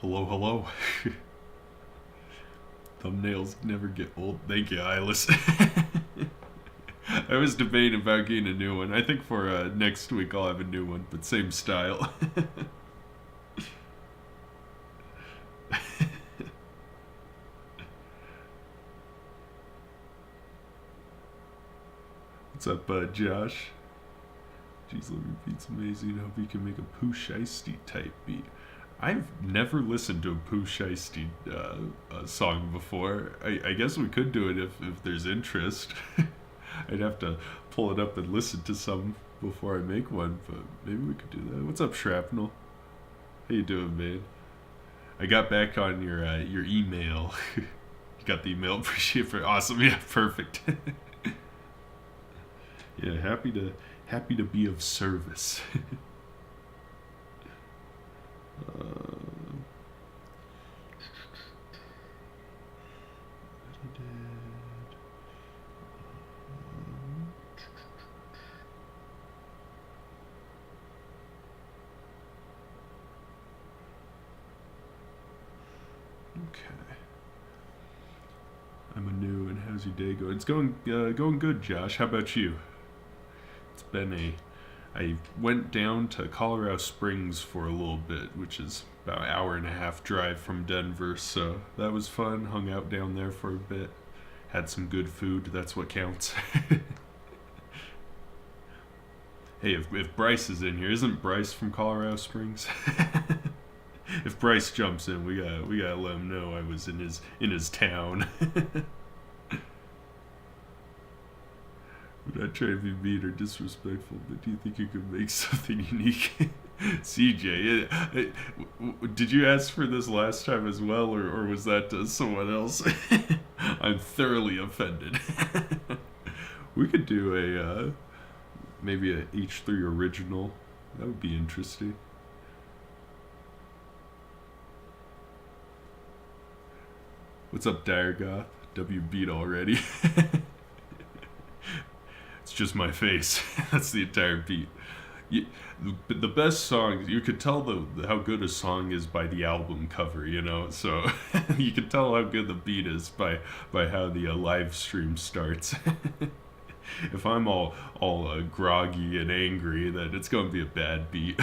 Hello, hello. Thumbnails never get old. Thank you, Eyeless. I was debating about getting a new one. I think for next week I'll have a new one, but same style. What's up, Josh? Jeez, Let Me Beat's amazing. Hope you can make a Pooh Shiesty type beat. I've never listened to a Pooh Shiesty song before. I guess we could do it if there's interest. I'd have to pull it up and listen to some before I make one, but maybe we could do that. What's up, Shrapnel? How you doing, man? I got back on your email. You got the email. Appreciate it. For awesome. Yeah, perfect. Yeah, happy to be of service. uh, Okay. I'm anew, and how's your day going? It's going good, Josh. How about you? It's been I went down to Colorado Springs for a little bit, which is about an hour and a half drive from Denver, so that was fun. Hung out down there for a bit. Had some good food. That's what counts. Hey, if Bryce is in here, isn't Bryce from Colorado Springs? If Bryce jumps in, we gotta let him know I was in his town. Would not try to be mean or disrespectful, but do you think you could make something unique? CJ, did you ask for this last time as well, or was that someone else? I'm thoroughly offended. We could do maybe a H3 original. That would be interesting. What's up, Diregoth? W beat already. It's just my face. That's the entire beat. The best songs, you could tell how good a song is by the album cover, you know? So you can tell how good the beat is by how the live stream starts. If I'm all groggy and angry, then it's going to be a bad beat.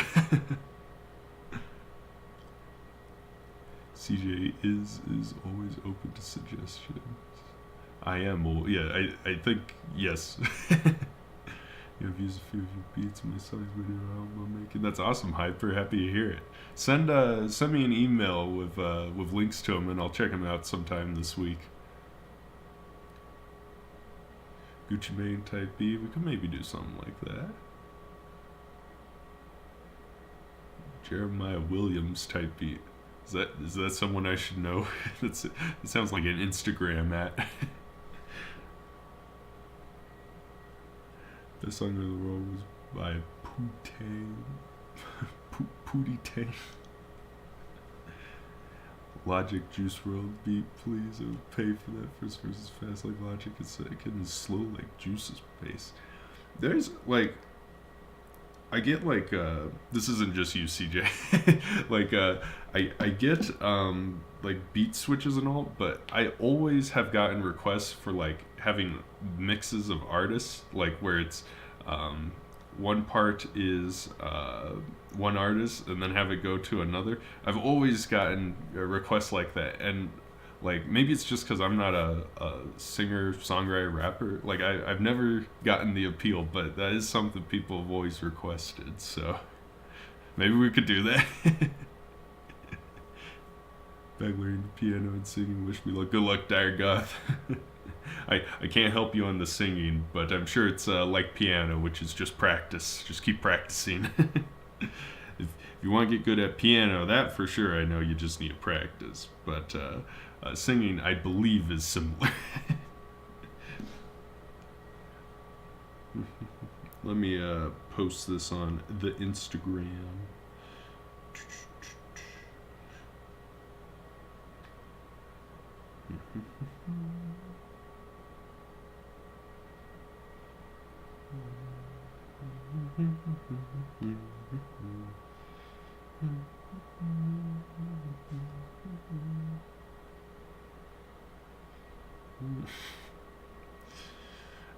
CJ is always open to suggestions. I am. Well, yeah, I think yes. I've used a few of your beats in my songs video album I'm making. That's awesome, Hyper. Happy to hear it. Send me an email with links to them, and I'll check them out sometime this week. Gucci Mane type B. We could maybe do something like that. Jeremiah Williams type beat. Is that someone I should know? It sounds like an Instagram at. The song of the world was by Pootie Tang. Logic Juice WRLD beat, please. I would pay for that. First verse is fast like Logic, it's second is slow like Juice's pace. There's like, I get like this isn't just you, CJ. Like I get like beat switches and all, but I always have gotten requests for like having mixes of artists, like where it's one part is one artist and then have it go to another. I've always gotten requests like that, and like maybe it's just because I'm not a singer, songwriter, rapper. Like I've never gotten the appeal, but that is something people have always requested. So maybe we could do that. Back learning the piano and singing. Wish me luck. Good luck, Dire Goth. I can't help you on the singing, but I'm sure it's like piano, which is just practice. Just keep practicing. If you want to get good at piano, that for sure I know you just need to practice. But singing, I believe, is similar. Let me post this on the Instagram.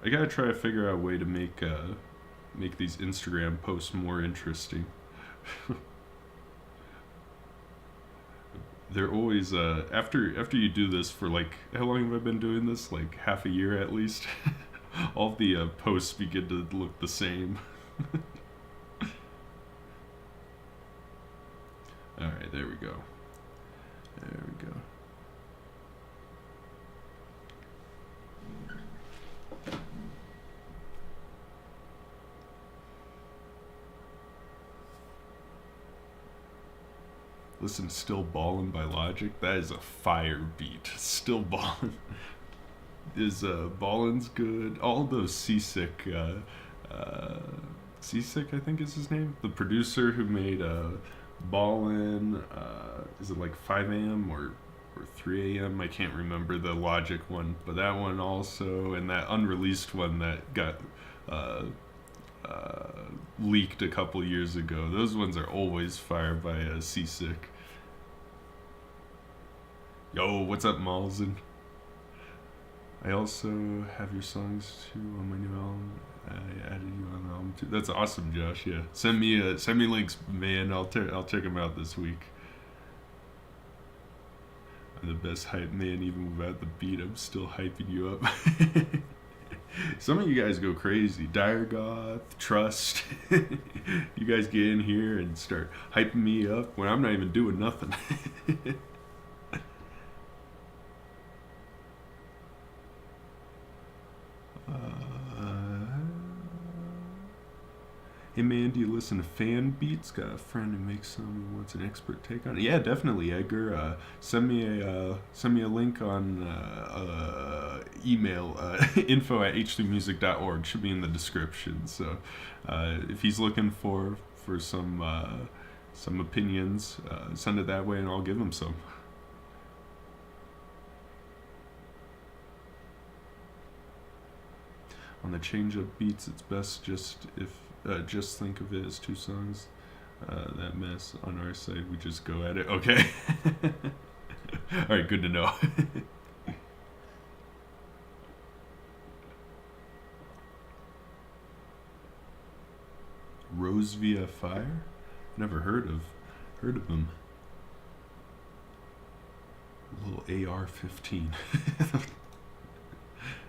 I gotta try to figure out a way to make these Instagram posts more interesting. They're always after you do this for like, how long have I been doing this? Like half a year at least. All the posts begin to look the same. All right, there we go. There we go. Listen, Still Ballin' by Logic. That is a fire beat. Still Ballin'. Is Ballin's good. All those Seasick, Seasick I think is his name. The producer who made Ballin', is it like 5 a.m. or 3 a.m.? I can't remember the Logic one, but that one also, and that unreleased one that got leaked a couple years ago. Those ones are always fire by Seasick. Yo, what's up, Malzen? I also have your songs too on my new album. I added you on the album too. That's awesome, Josh. Yeah, send me links, man. I'll check them out this week. I'm the best hype man, even without the beat. I'm still hyping you up. Some of you guys go crazy. Dire Goth, Trust. You guys get in here and start hyping me up when I'm not even doing nothing. Hey man, do you listen to fan beats? Got a friend who makes some who wants an expert take on it. Yeah, definitely, Edgar. Send me a link on email, info@h3music.org. Should be in the description. So if he's looking for some opinions, send it that way and I'll give him some. On the change-up beats, it's best just think of it as two songs. That mess on our side, we just go at it. Okay. All right, good to know. Rose via Fire? Never heard of him. A little AR-15.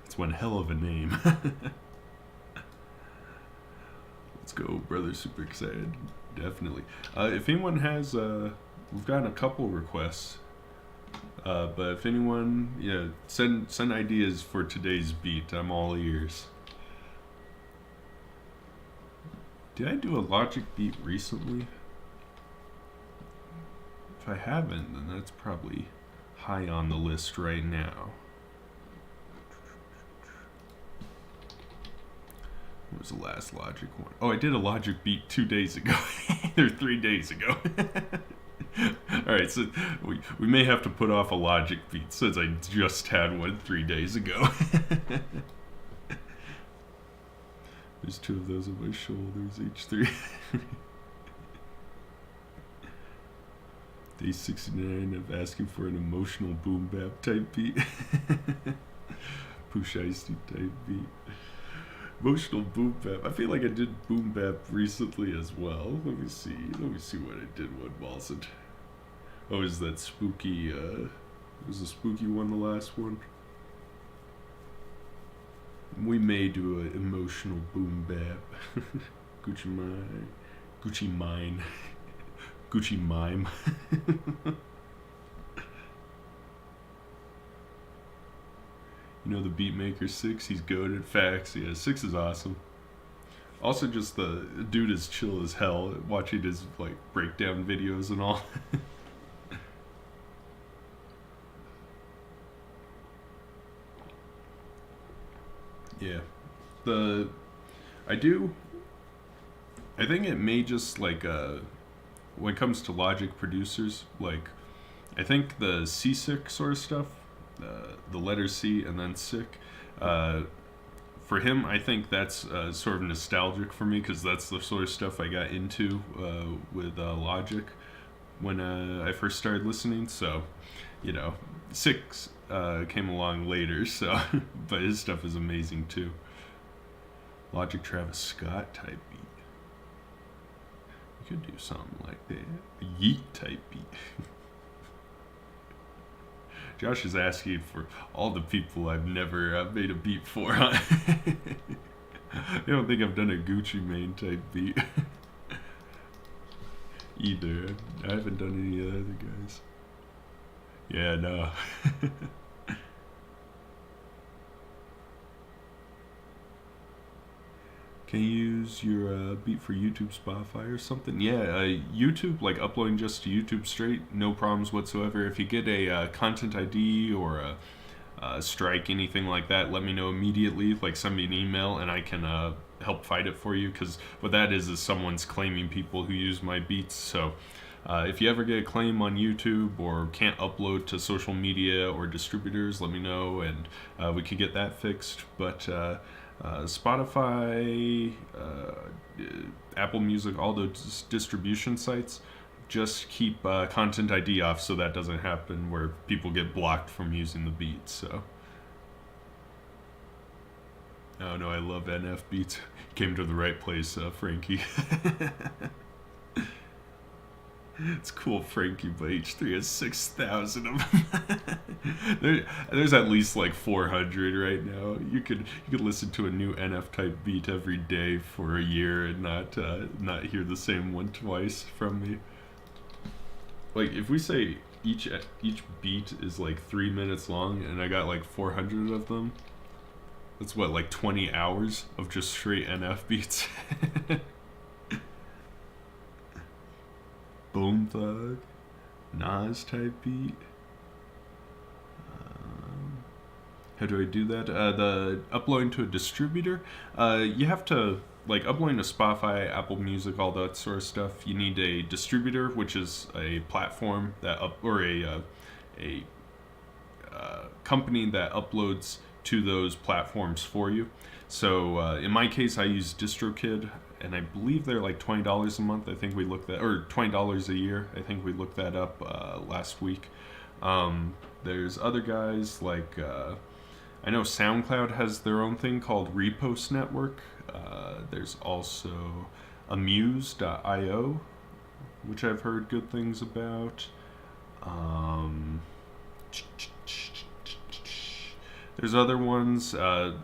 It's one hell of a name. Let's go, brother. Super excited. Definitely. If anyone has, we've gotten a couple requests. But if anyone, send ideas for today's beat. I'm all ears. Did I do a Logic beat recently? If I haven't, then that's probably high on the list right now. What was the last Logic one? Oh, I did a Logic beat 2 days ago. Or 3 days ago. Alright, so we may have to put off a Logic beat since I just had one 3 days ago. There's 2 of those on my shoulders, H3. Day 69 of asking for an emotional boom bap type beat. Push Icy type beat. Emotional boom bap. I feel like I did boom bap recently as well. Let me see what I did one wasn't. Oh, is that spooky, was the spooky one the last one? We may do an emotional boom bap. Gucci Mine. Gucci Mime. You know the Beatmaker 6? He's goated. Facts. Yeah, 6 is awesome. Also, just the dude is chill as hell. Watching his like breakdown videos and all. Yeah, I think it may just like when it comes to Logic producers, like I think the Seasick sort of stuff the letter C and then sick. For him, I think that's sort of nostalgic for me because that's the sort of stuff I got into with Logic when I first started listening. So, Six came along later, so but his stuff is amazing too. Logic Travis Scott type beat. You could do something like that. A Yeet type beat. Josh is asking for all the people I've never made a beat for. I don't think I've done a Gucci Mane type beat either. I haven't done any of the other guys. Yeah, no. Can you use your beat for YouTube, Spotify, or something? Yeah, YouTube, like uploading just to YouTube straight, no problems whatsoever. If you get a content ID or a strike, anything like that, let me know immediately. Like send me an email and I can help fight it for you. Because what that is someone's claiming people who use my beats. So if you ever get a claim on YouTube or can't upload to social media or distributors, let me know and we could get that fixed. But Spotify, Apple Music, all those distribution sites, just keep content ID off so that doesn't happen where people get blocked from using the beats. So, oh no, I love NF beats. Came to the right place, Frankie. It's cool, Frankie, but H3 has 6,000 of them. There's at least like 400 right now. You could listen to a new NF type beat every day for a year and not hear the same one twice from me. Like if we say each beat is like 3 minutes long and I got like 400 of them, that's what, like 20 hours of just straight NF beats. Bone Thug, Nas type beat. How do I do that? The uploading to a distributor. You have to, like, uploading to Spotify, Apple Music, all that sort of stuff. You need a distributor, which is a platform that a company that uploads to those platforms for you. So in my case, I use DistroKid. And I believe they're like $20 a month. I think we looked that, or $20 a year. I think we looked that up last week. There's other guys like I know SoundCloud has their own thing called Repost Network. There's also Amuse.io, which I've heard good things about. There's other ones.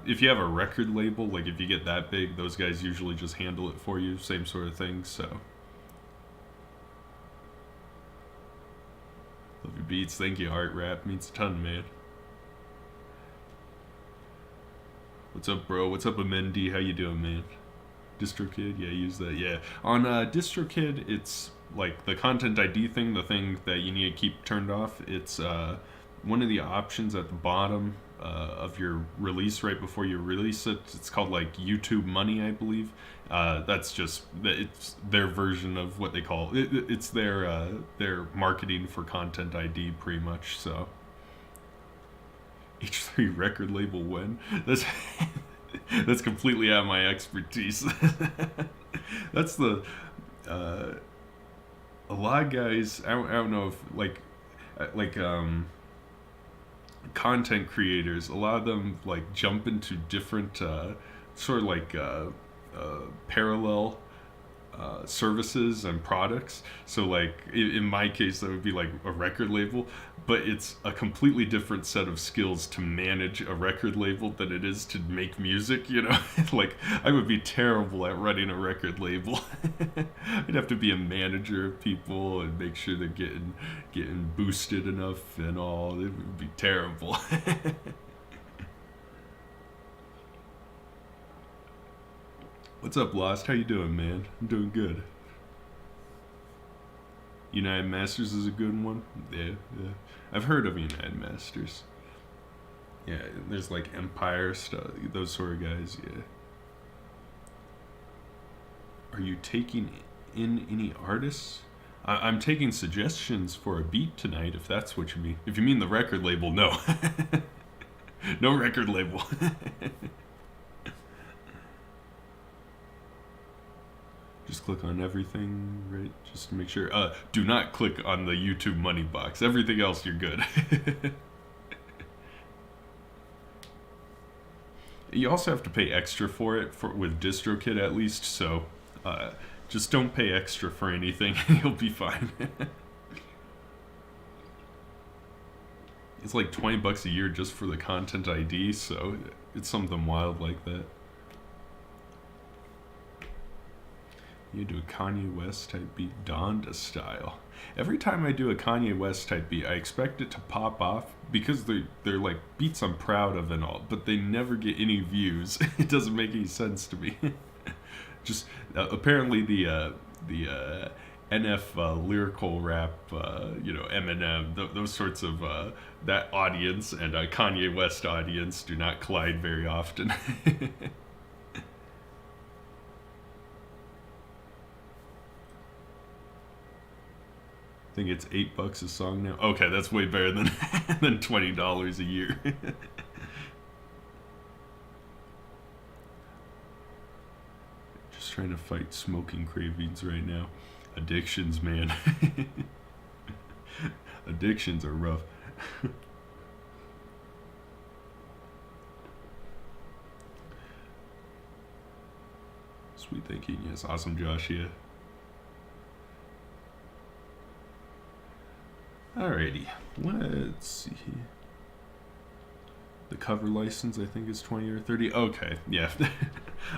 If you have a record label, like if you get that big, those guys usually just handle it for you. Same sort of thing, so. Love your beats. Thank you, Art Rap. Means a ton, man. What's up, bro? What's up, Amendi? How you doing, man? DistroKid? Yeah, use that. Yeah. On DistroKid, it's like the content ID thing, the thing that you need to keep turned off. It's one of the options at the bottom of your release right before you release it. It's called like YouTube Money, I believe. That's just, it's their version of what they call it. It's their marketing for content ID pretty much. So H3 record label when? That's completely out of my expertise. That's the a lot of guys, I don't know if like content creators, a lot of them like jump into different sort of like parallel services and products. So like in my case, that would be like a record label, but it's a completely different set of skills to manage a record label than it is to make music, you know. Like I would be terrible at running a record label. I'd have to be a manager of people and make sure they're getting boosted enough and all. It would be terrible. What's up, Lost? How you doing, man? I'm doing good. United Masters is a good one. Yeah. I've heard of United Masters. Yeah, there's like Empire stuff, those sort of guys, yeah. Are you taking in any artists? I'm taking suggestions for a beat tonight, if that's what you mean. If you mean the record label, no. No record label. Just click on everything, right? Just to make sure. Do not click on the YouTube money box. Everything else, you're good. You also have to pay extra for it with DistroKid at least, so just don't pay extra for anything. You'll be fine. It's like $20 a year just for the content ID, so it's something wild like that. You do a Kanye West type beat, Donda style. Every time I do a Kanye West type beat, I expect it to pop off because they're like beats I'm proud of and all, but they never get any views. It doesn't make any sense to me. Just apparently the NF lyrical rap, Eminem, those sorts of that audience and Kanye West audience do not collide very often. I think it's $8 a song now. Okay, that's way better than than $20 a year. Just trying to fight smoking cravings right now. Addictions, man. Addictions are rough. Sweet thinking, yes. Awesome, Josh, yeah. Alrighty, let's see. The cover license, I think, is 20 or 30. Okay, yeah.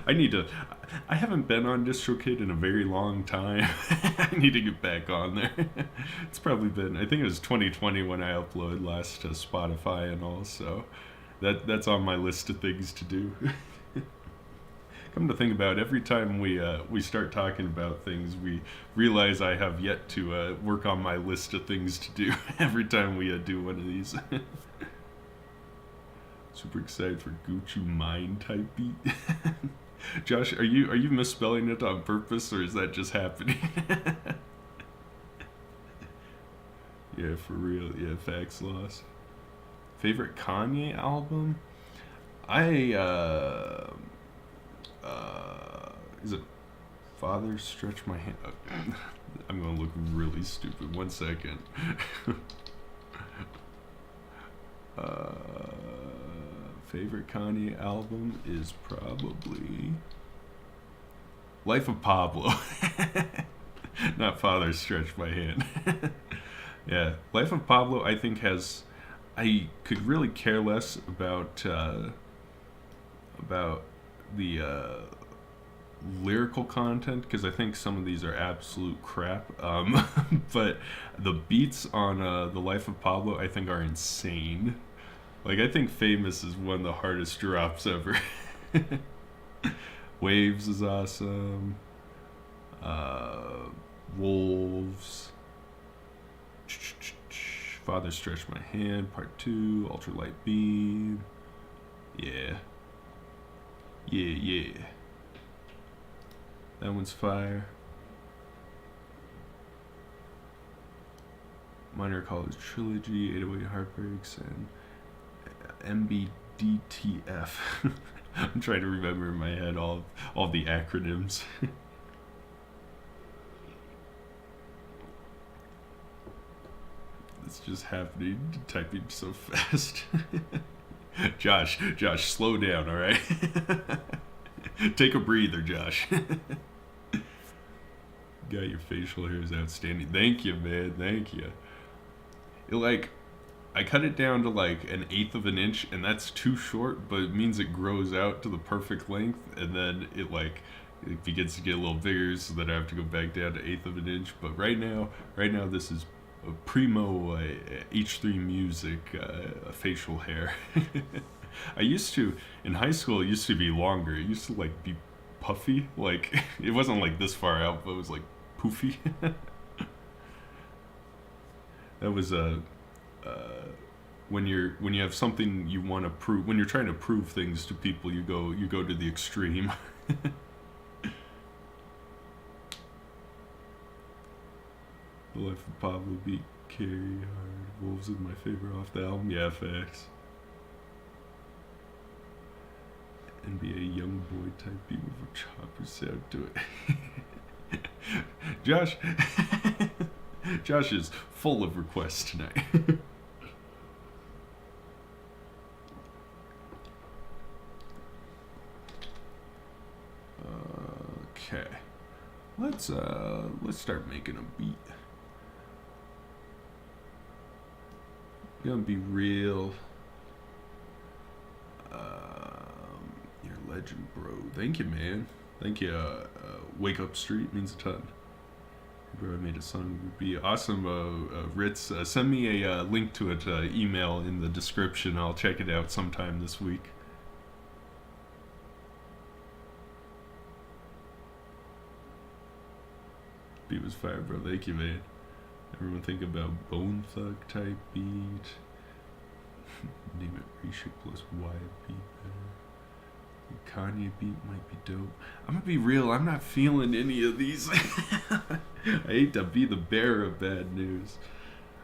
I haven't been on DistroKid in a very long time. I need to get back on there. It's probably been, I think it was 2020 when I uploaded last to Spotify and all, so that's on my list of things to do. Come to think about it, every time we start talking about things, we realize I have yet to work on my list of things to do every time we do one of these. Super excited for Gucci Mane type beat. Josh, are you misspelling it on purpose, or is that just happening? Yeah, for real. Yeah, facts lost. Favorite Kanye album? Is it Father Stretch My Hand? I'm gonna look really stupid. 1 second. Favorite Kanye album is probably Life of Pablo. Not Father Stretch My Hand. Yeah, Life of Pablo I think has... I could really care less about the lyrical content because I think some of these are absolute crap. But the beats on The Life of Pablo I think are insane. Like, I think Famous is one of the hardest drops ever. Waves is awesome. Wolves. Father Stretch My Hand, Part 2, Ultralight Beam. Yeah. Yeah. That one's fire. Minor College Trilogy, 808 Heartbreaks, and MBDTF. I'm trying to remember in my head all the acronyms. It's just happening, typing so fast. Josh, slow down, all right? Take a breather, Josh. Got your facial hair is outstanding. Thank you, man. Thank you. I cut it down to like 1/8 of an inch, and that's too short, but it means it grows out to the perfect length, and then it begins to get a little bigger, so that I have to go back down to 1/8 of an inch. But right now, this is a primo H3 Music facial hair. I used to, in high school, it used to be longer. It used to be puffy. It wasn't this far out, but it was poofy. That was when you have something you want to prove, when you're trying to prove things to people, you go to the extreme. The Life of Pablo beat Carry Hard. Wolves is my favorite off the album. Yeah, facts. NBA young boy type beat with a chopper sound to it. Josh, Josh is full of requests tonight. Okay, let's start making a beat. Gonna be real. You're a legend, bro. Thank you, man. Thank you. Wake Up Street means a ton. Bro, I made a song. It would be awesome. Ritz, send me a link to it. Email in the description. I'll check it out sometime this week. Beat was fire, bro. Thank you, man. Everyone think about Bone Thug type beat. Name it Risha plus Wyatt beat better. Kanye beat might be dope. I'm gonna be real, I'm not feeling any of these. I hate to be the bearer of bad news.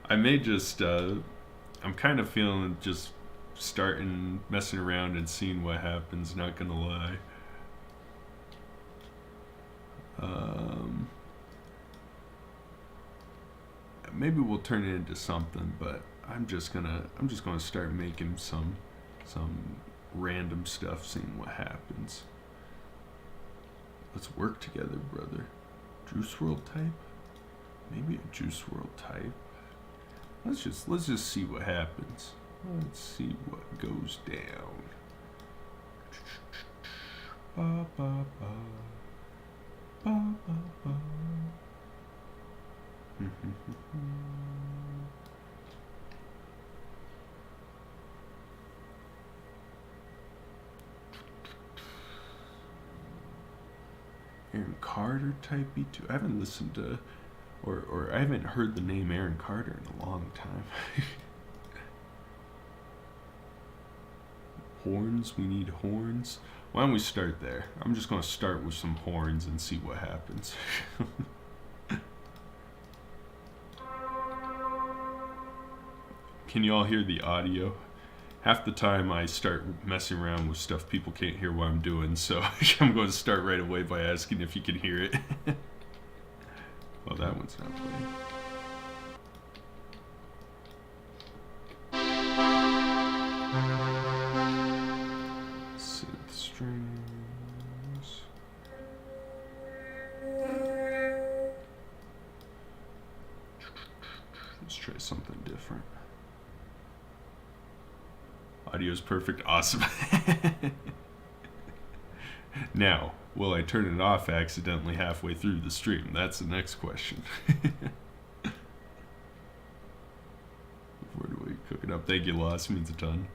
I may just, I'm kind of feeling just starting messing around and seeing what happens, not gonna lie. Maybe we'll turn it into something, but I'm just gonna start making some random stuff, seeing what happens. Let's work together, brother. Juice WRLD type? Maybe a Juice WRLD type. Let's just see what happens. Let's see what goes down. Ba ba ba. Ba ba ba. Aaron Carter type beat too. I haven't listened to, or I haven't heard the name Aaron Carter in a long time. Horns, we need horns. Why don't we start there? I'm just gonna start with some horns and see what happens. Can you all hear the audio? Half the time I start messing around with stuff people can't hear what I'm doing, so I'm going to start right away by asking if you can hear it. Well, that one's not playing. Synth strings. Let's try something different. Audio's perfect. Awesome. Now, will I turn it off accidentally halfway through the stream? That's the next question. Where do we cook it up? Thank you, Lost. Means a ton.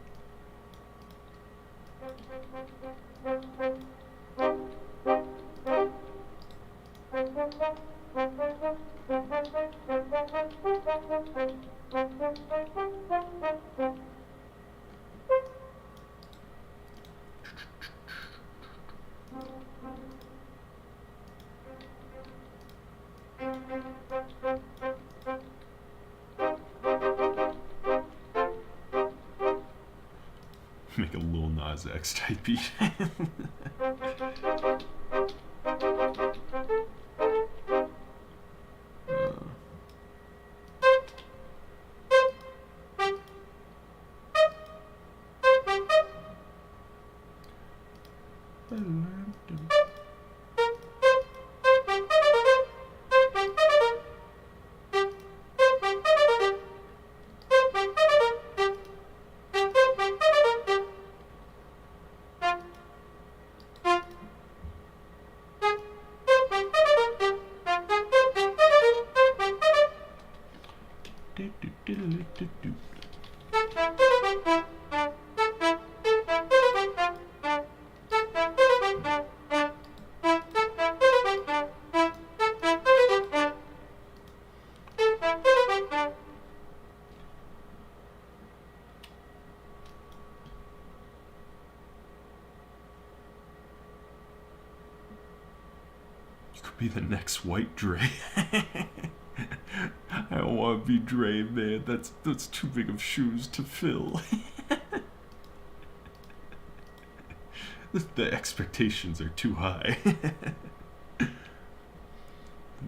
Make a Lil Nas X type beat. Be the next White Dre. I don't want to be Dre, man. That's too big of shoes to fill. The expectations are too high. We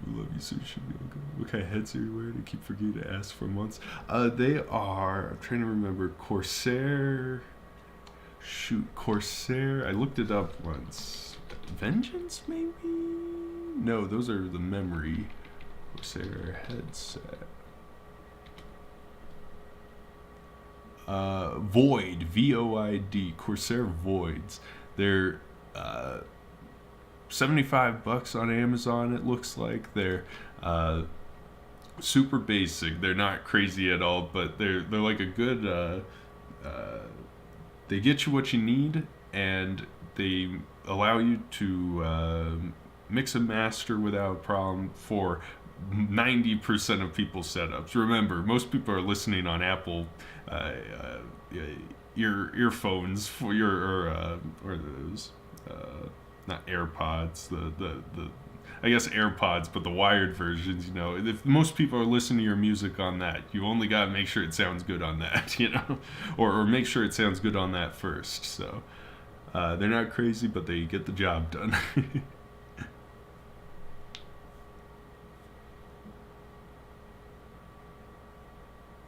love you, Sushi Yoga. What kind of heads are you wearing? I keep forgetting to ask for months. They are, I'm trying to remember, Corsair. Shoot, Corsair. I looked it up once. Vengeance, maybe? No, those are the memory. Corsair headset. Void, Void, Corsair Voids. They're $75 on Amazon. It looks like they're super basic. They're not crazy at all, but they're like a good. They get you what you need, and they allow you to mix and master without problem for 90% of people's setups. Remember, most people are listening on Apple earphones for your or those not AirPods, the I guess AirPods, but the wired versions. You know, if most people are listening to your music on that, you only gotta make sure it sounds good on that. You know, or make sure it sounds good on that first. So they're not crazy, but they get the job done.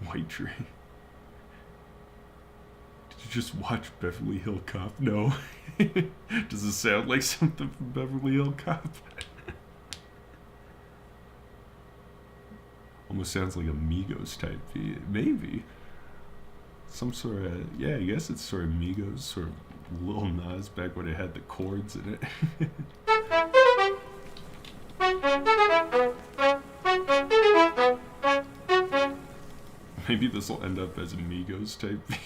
White Tree. Did you just watch Beverly Hill Cop? No. Does it sound like something from Beverly Hill Cop? Almost sounds like a Migos type beat. Maybe. Some sort of, yeah, I guess it's sort of Migos, sort of Lil Nas back when it had the chords in it. Maybe this will end up as a Migos type beat.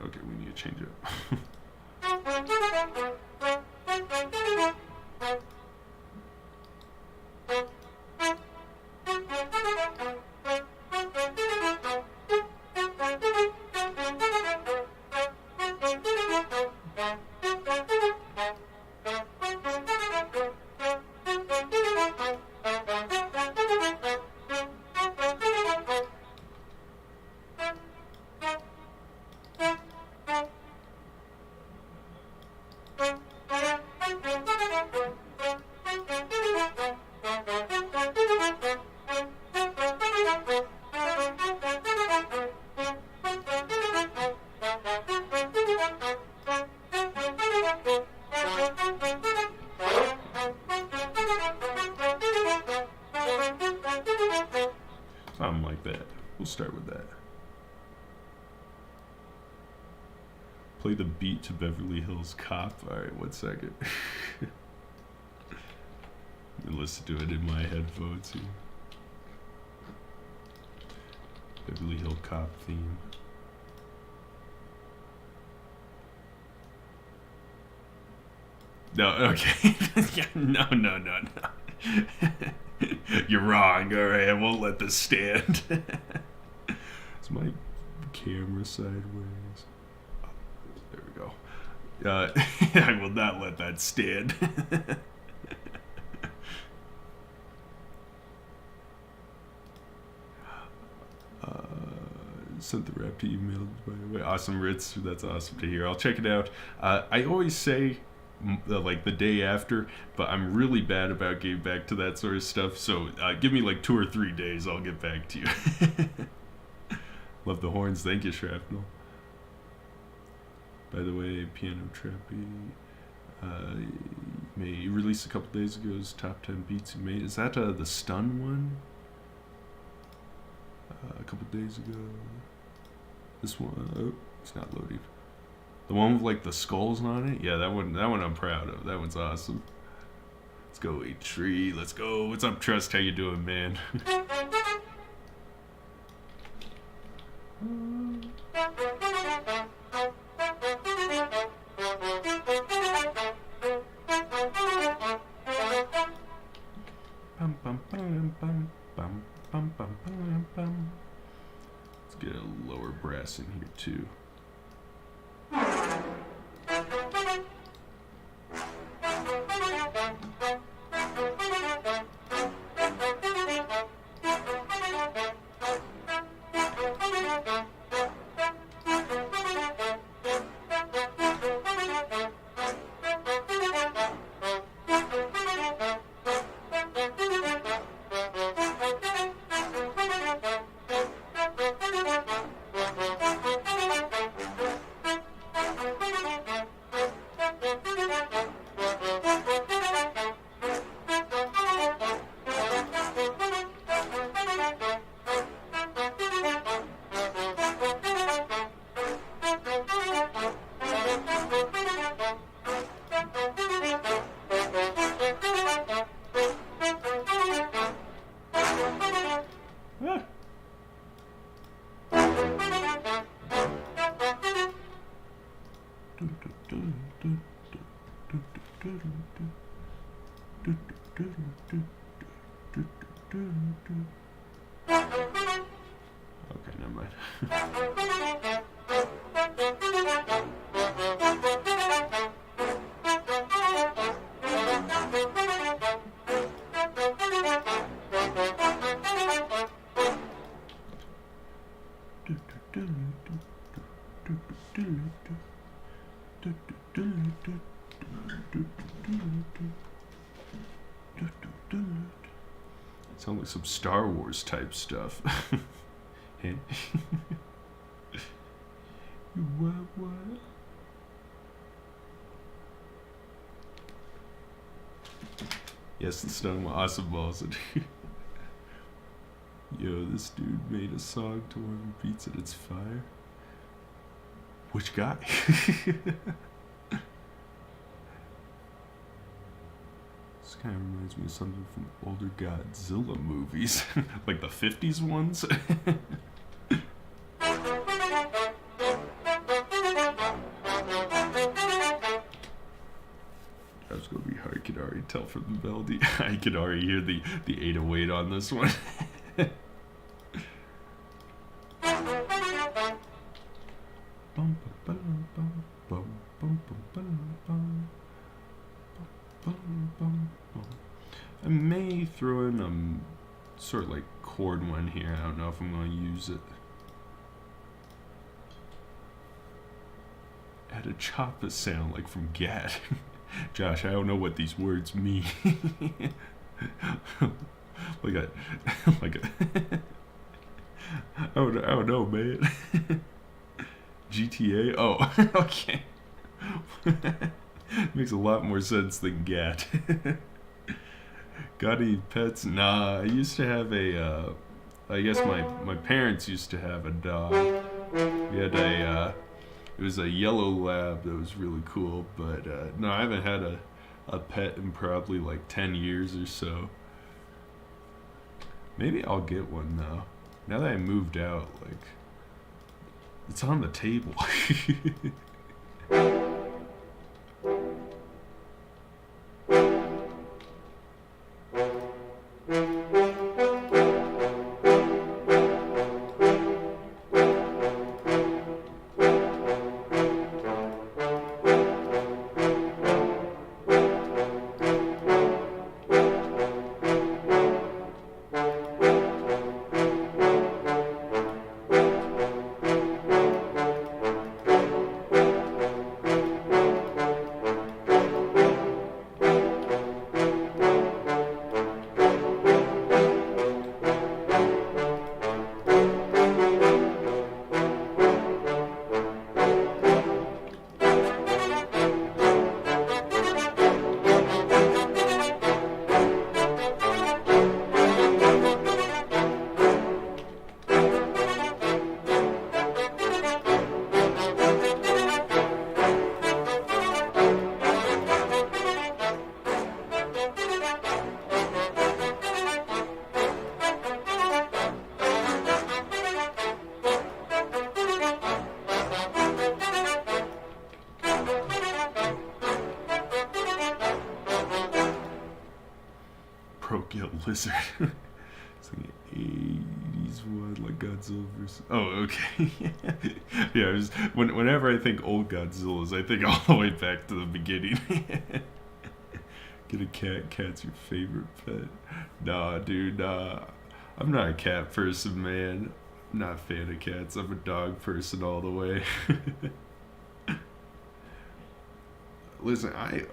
Okay, we need to change it. Something like that. We'll start with that. Play the beat to Beverly Hills Cop. Alright, 1 second. And listen to it in my headphones here. Beverly Hill Cop theme. No, okay. No. You're wrong. Alright, I won't let this stand. Is my camera sideways? Oh, there we go. I will not let that stand. Sent the rap to email, by the way. Awesome, Ritz. That's awesome to hear. I'll check it out. I always say like the day after, but I'm really bad about getting back to that sort of stuff. So give me like 2 or 3 days. I'll get back to you. Love the horns. Thank you, Shrapnel. By the way, Piano Trappy May released a couple days ago his top 10 beats he made. Is that the Stun one? A couple days ago. This one, oh, it's not loading. The one with like the skulls on it? Yeah, that one I'm proud of. That one's awesome. Let's go, A-Tree. Let's go. What's up, Trust? How you doing, man? Let's get a lower brass in here too. Okay, never mind. Sounds like some Star Wars type stuff. Hey. You what? Yes, it's done with awesome balls. Yo, this dude made a song to whoever beats it, it's fire. Which guy? This kind of reminds me of something from older Godzilla movies, like the 50s ones. I was gonna be hard. I could already tell from the melody. I could already hear the 808 on this one. I may throw in sort of like chord one here. I don't know if I'm going to use it. Add a choppa sound like from Gat. Josh, I don't know what these words mean. like a I don't know, man. GTA? Oh, okay. Makes a lot more sense than Gat. Got any pets? Nah, I used to have a, I guess my parents used to have a dog. We had it was a yellow lab that was really cool, but no, I haven't had a pet in probably like 10 years or so. Maybe I'll get one though. Now that I moved out, like, it's on the table. Procul lizard. one, like Godzilla versus. Oh, okay. Yeah, whenever I think old Godzillas, I think all the way back to the beginning. Get a cat. Cat's your favorite pet. Nah, dude, nah. I'm not a cat person, man. I'm not a fan of cats. I'm a dog person all the way. Listen, I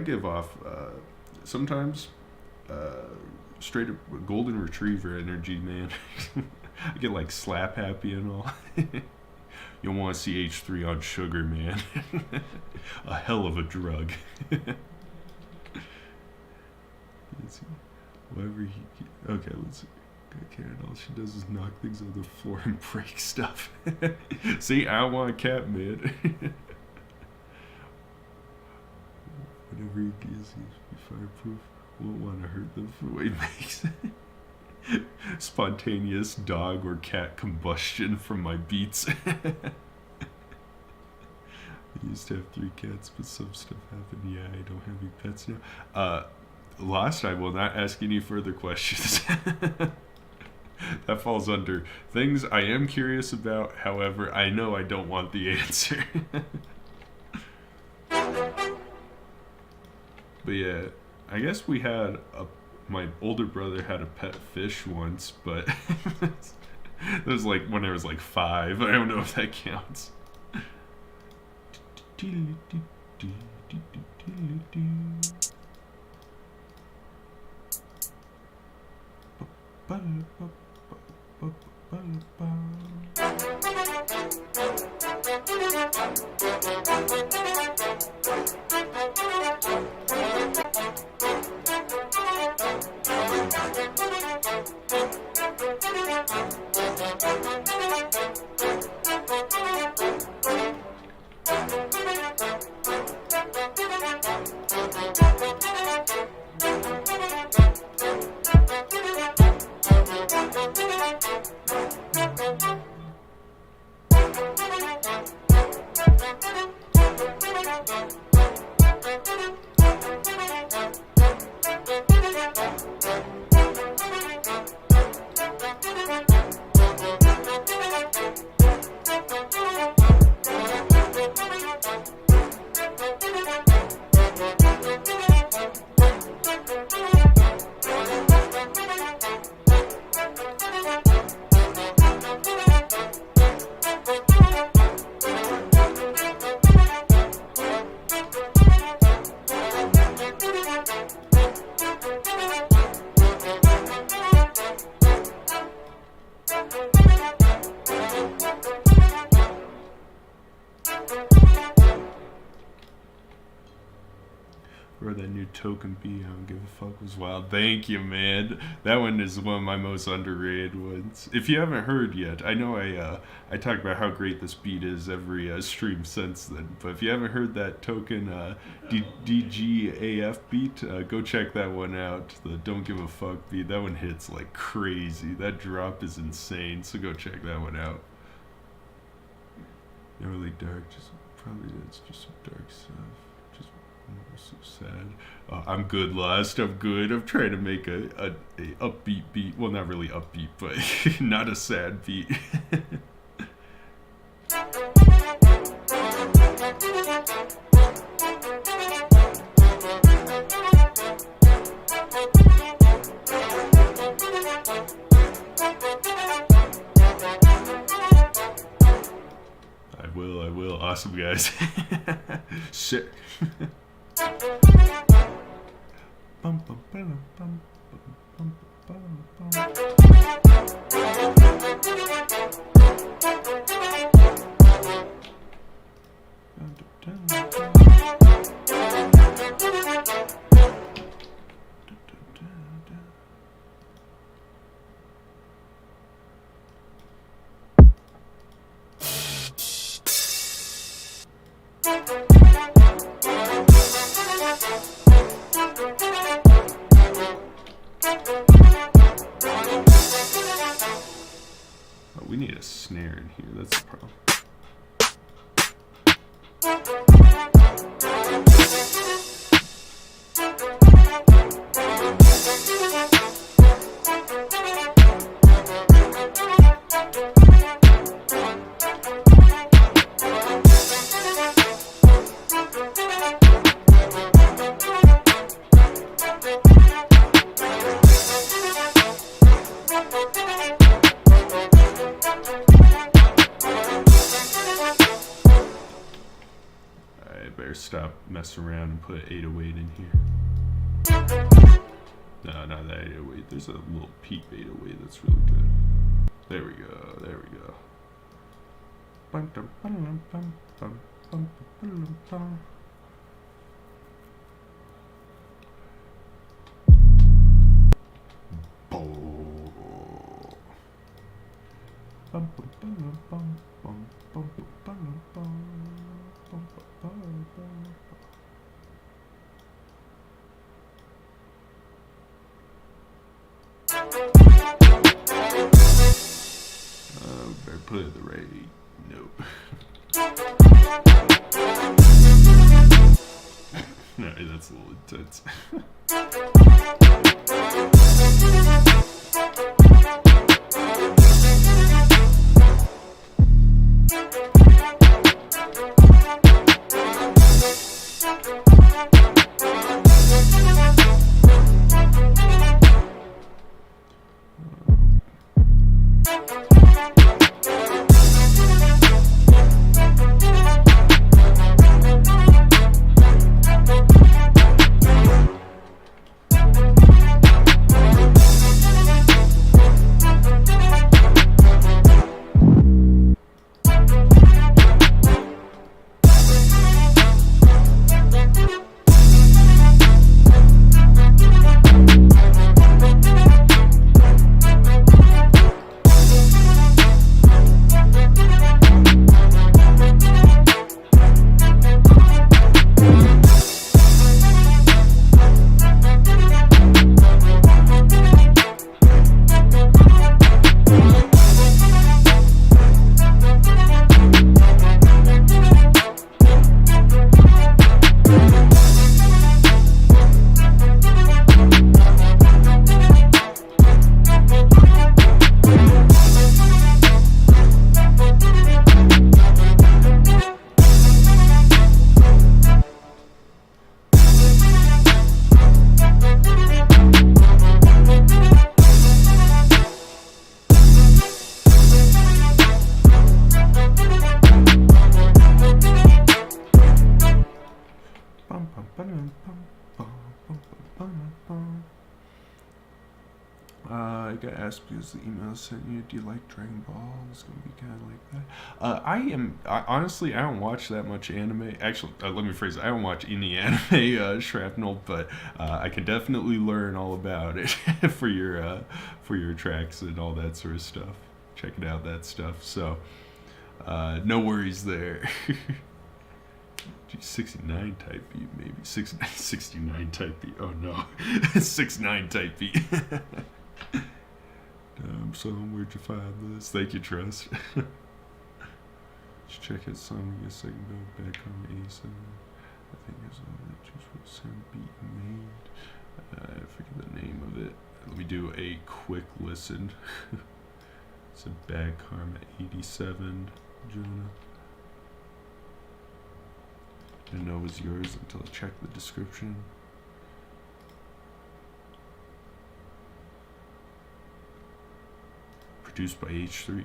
give off sometimes straight up golden retriever energy, man. I get like slap happy and all. You'll want to see H3 on sugar, man. A hell of a drug. Whatever okay, let's see. Karen, all she does is knock things on the floor and break stuff. See, I want a cat, man. Whatever he gives, he's fireproof. Won't want to hurt them for what he makes. Spontaneous dog or cat combustion from my beats. I used to have 3 cats, but some stuff happened. Yeah, I don't have any pets now. Lost, I will not ask any further questions. That falls under things I am curious about. However, I know I don't want the answer. But yeah, I guess my older brother had a pet fish once, but it was like when I was like 5. I don't know if that counts. Or that new Token B, I don't give a fuck, was wild. Thank you, man. That one is one of my most underrated ones. If you haven't heard yet, I know I talk about how great this beat is every stream since then. But if you haven't heard that Token DGAF beat, go check that one out. The Don't Give a Fuck beat. That one hits like crazy. That drop is insane. So go check that one out. Not really dark, just probably it's just some dark stuff. So sad. I'm good, Lost. I'm good. I'm trying to make a upbeat beat. Well, not really upbeat, but not a sad beat. I will. Awesome, guys. Sick. Bum, bum, bum, bum, bum, bum, bum. We need a snare in here, that's the problem. better stop messing around and put 808 in here. No, not that 808. There's a little peep 808 that's really good. There we go. There we go. Better put it the right note. No, that's a little intense. I got asked because the email I sent you, do you like Dragon Ball? It's gonna be kind of like that. Honestly, I don't watch that much anime. Actually, let me phrase it. I don't watch any anime, Shrapnel, but I can definitely learn all about it for your tracks and all that sort of stuff. Checking out that stuff. So, no worries there. 69 type beat, maybe 69 type beat. Oh no, 69 type beat. Damn, son, where'd you find this? Thank you, Trust. Just check it, son. I guess I can go back on 87. I think it's all that just what some beat made. I forget the name of it. Let me do a quick listen. It's a Bad Karma 87, Jonah. Didn't know it was yours until I checked the description. Produced by H3.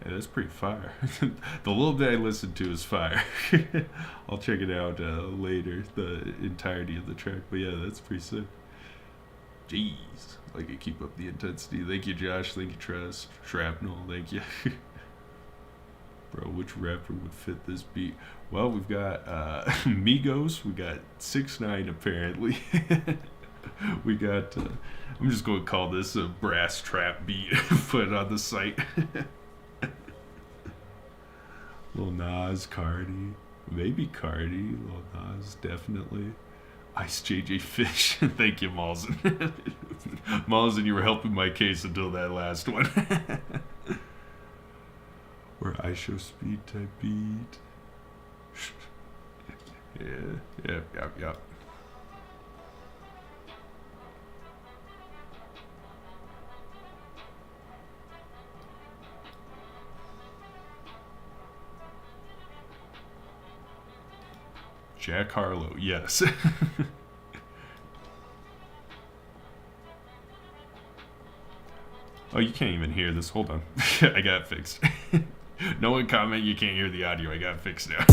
Yeah, that's pretty fire. The little bit I listened to is fire. I'll check it out later, the entirety of the track. But yeah, that's pretty sick. Jeez. Like, I keep up the intensity. Thank you, Josh. Thank you, Trust. Shrapnel, thank you. Bro, which rapper would fit this beat? Well, we've got Migos. We got 6ix9ine, apparently. We got, I'm just going to call this a brass trap beat. Put it on the site. Lil Nas, Cardi. Maybe Cardi. Lil Nas, definitely. Ice JJ Fish. Thank you, Malzen. Malzen, you were helping my case until that last one. Where I show speed type beat. Yep. Jack Harlow, yes. Oh, you can't even hear this. Hold on. I got it fixed. No one comment you can't hear the audio. I got it fixed now.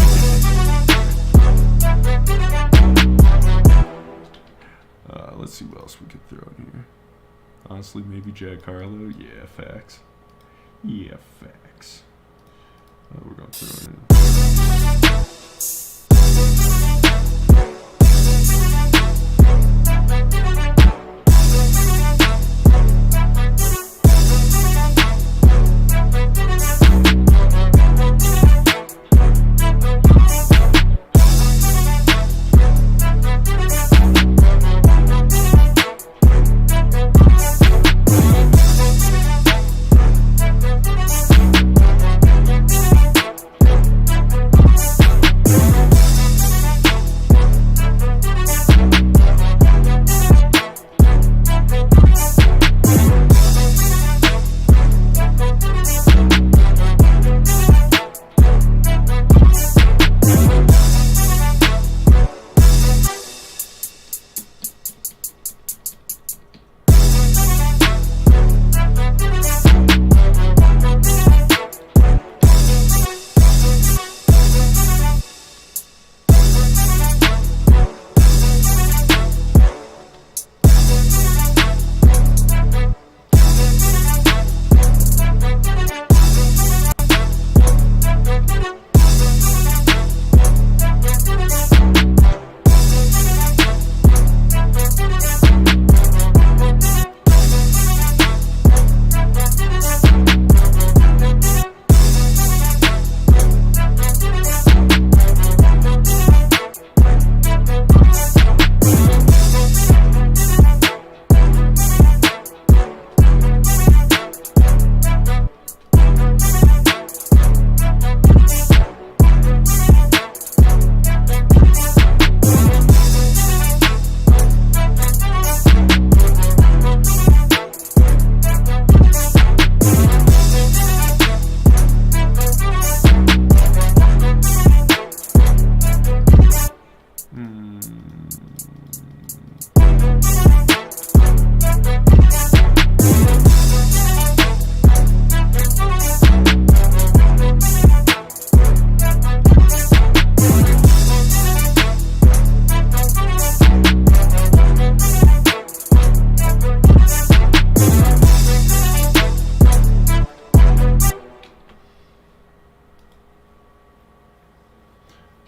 Let's see what else we could throw in here. Honestly, maybe Jack Harlow. Yeah, facts. Yeah, facts. We're going to throw it in.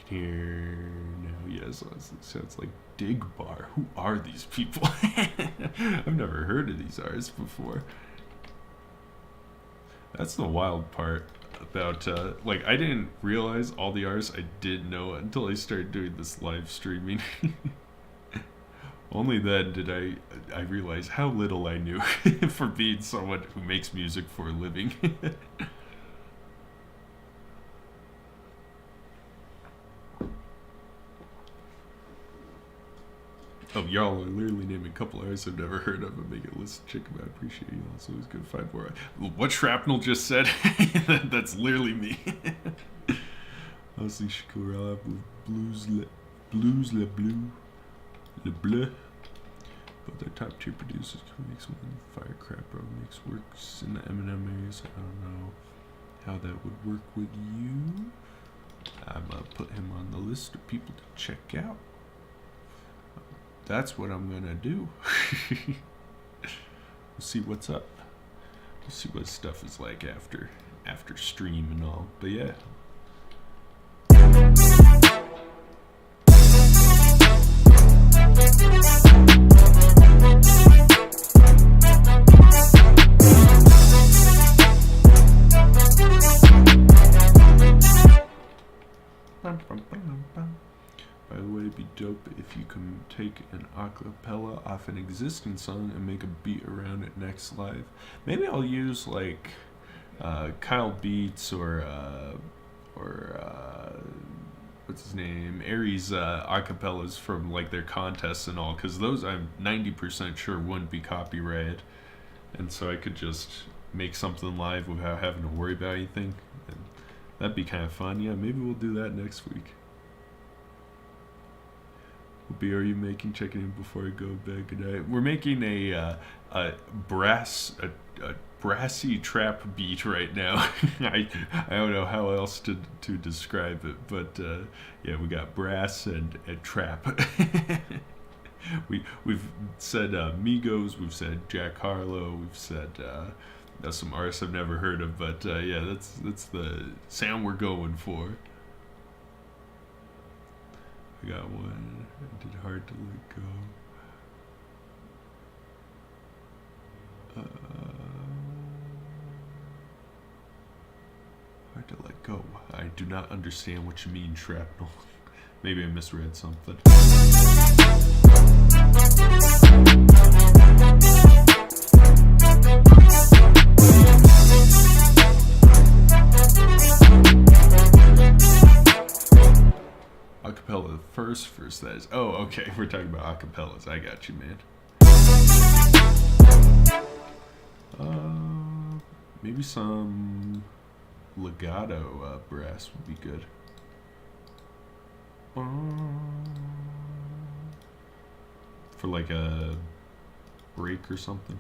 Here now, yes, sounds like Dig Bar. Who are these people? I've never heard of these artists before. That's the wild part about like, I didn't realize all the artists I did know until I started doing this live streaming. Only then did I realize how little I knew for being someone who makes music for a living. Oh, y'all are literally naming a couple artists I've never heard of and make a list. Check them out. I appreciate you. Also, it's good to find more. What Shrapnel just said? That's literally me. Honestly, Shakur Rap with Blues Le Bleu. But their top tier producers can make some Firecrap, bro. Makes works in the Eminem areas. I don't know how that would work with you. I'm gonna put him on the list of people to check out. That's what I'm gonna do. We'll see what's up. We'll see what stuff is like after stream and all. But yeah. By the way, it'd be dope if you can take an acapella off an existing song and make a beat around it next live. Maybe I'll use like Kyle Beats or what's his name, Aries acapellas from like their contests and all, because those I'm 90% sure wouldn't be copyrighted, and so I could just make something live without having to worry about anything, and that'd be kind of fun. Yeah, maybe we'll do that next week. What beer are you making? Checking in before I go bed. Good night. We're making a brassy trap beat right now. I don't know how else to describe it, but yeah, we got brass and trap. We've said Migos, we've said Jack Harlow, we've said some artists I've never heard of, but yeah, that's the sound we're going for. I got one. I did hard to let go. Hard to let go. I do not understand what you mean, shrapnel. Maybe I misread something. Acapella, the first verse, that is. Oh, okay, we're talking about acapellas. I got you, man. Maybe some legato brass would be good. For like a break or something.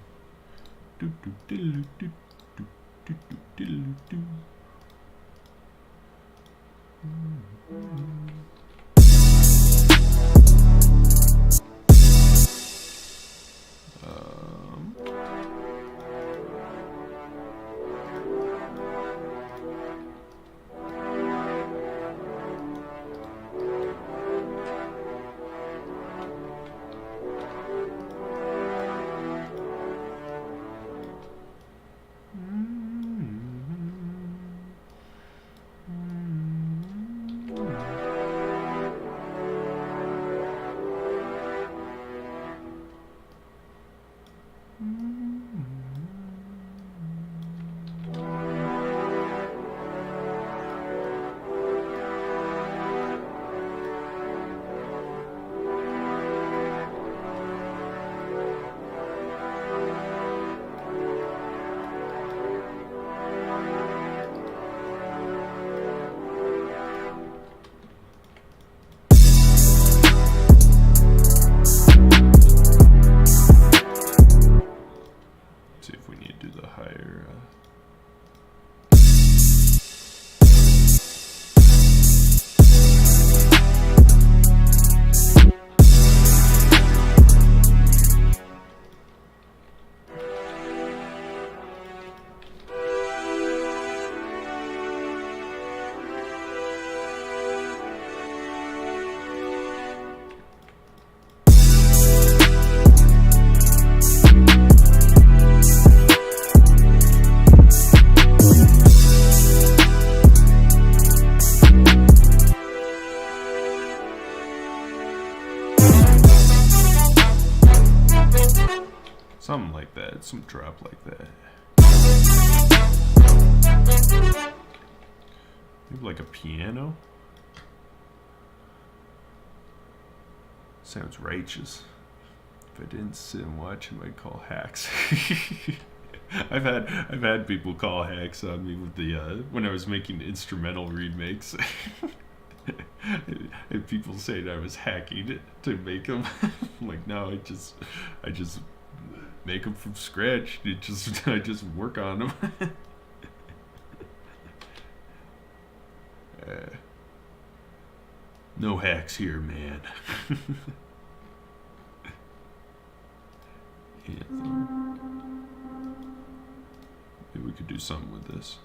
Something like that. Some drop like that. Maybe like a piano. Sounds righteous. If I didn't sit and watch him, I'd call hacks. I've had people call hacks on me with the when I was making instrumental remakes. And people saying I was hacking it to make them. I'm like, no, I just make them from scratch. I just work on them. No hacks here, man. Maybe we could do something with this.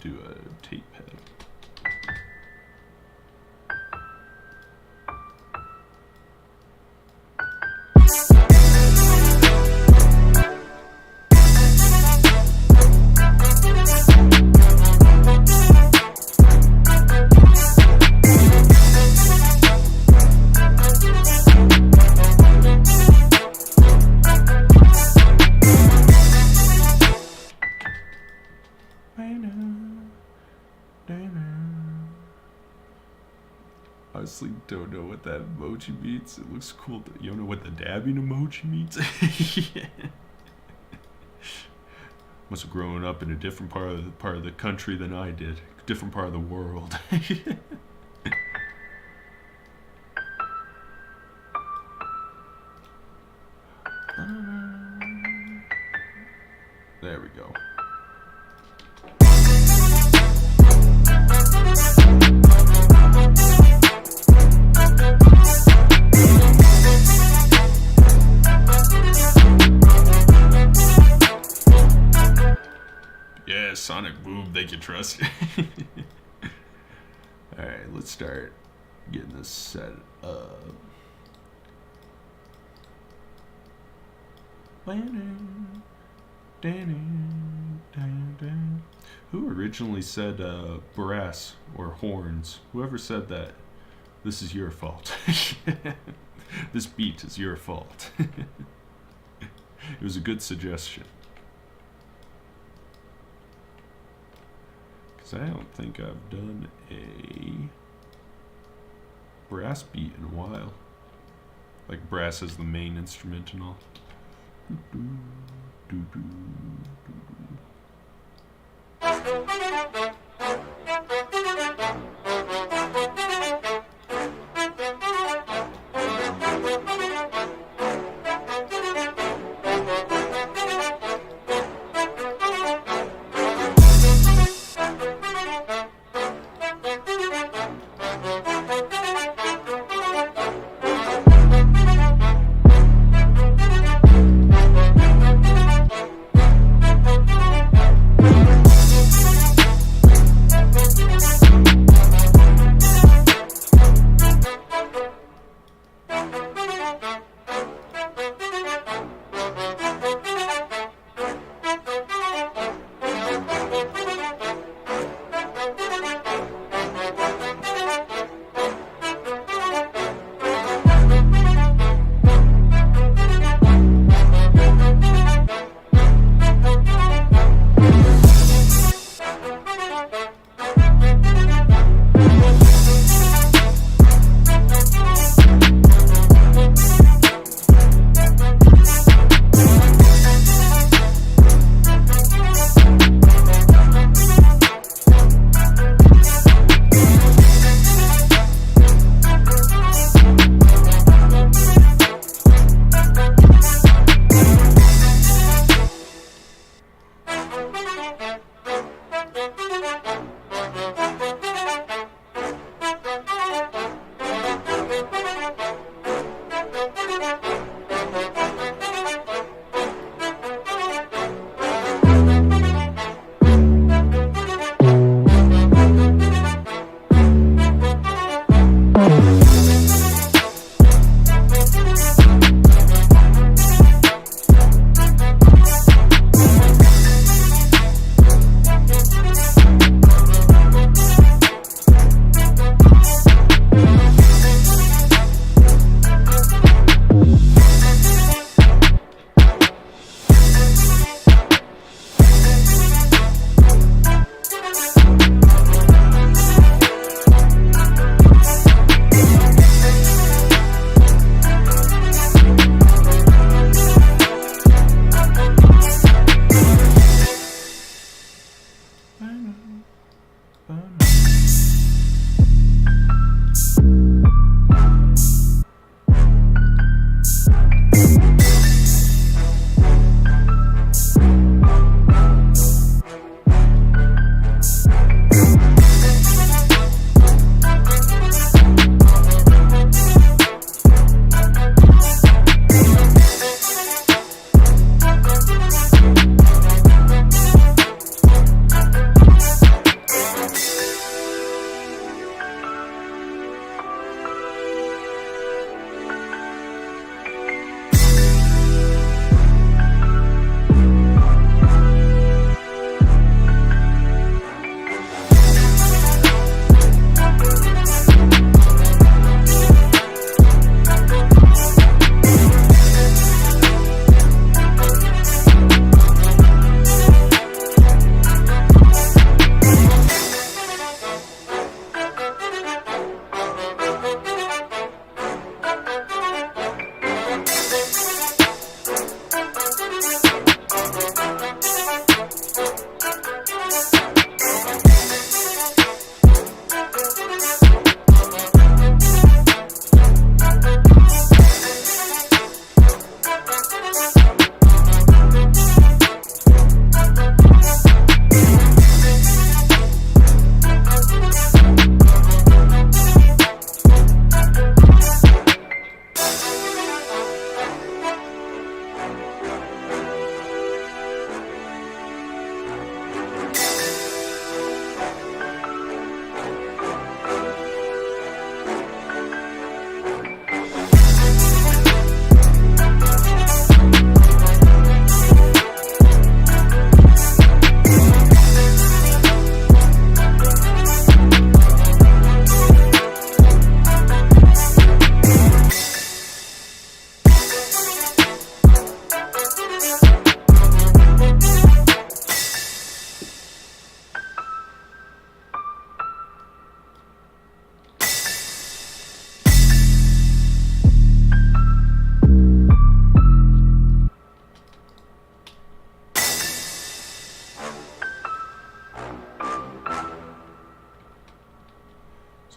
do a tape head. Honestly, don't know what that emoji means. It looks cool. You don't know what the dabbing emoji means? Yeah. Must have grown up in a different part of the country than I did. Different part of the world. There we go. Yeah, Sonic Boom, they can trust. Alright, let's start getting this set up. Who originally said brass or horns? Whoever said that, this is your fault. This beat is your fault. It was a good suggestion. Because I don't think I've done a brass beat in a while. Like brass as the main instrument and all.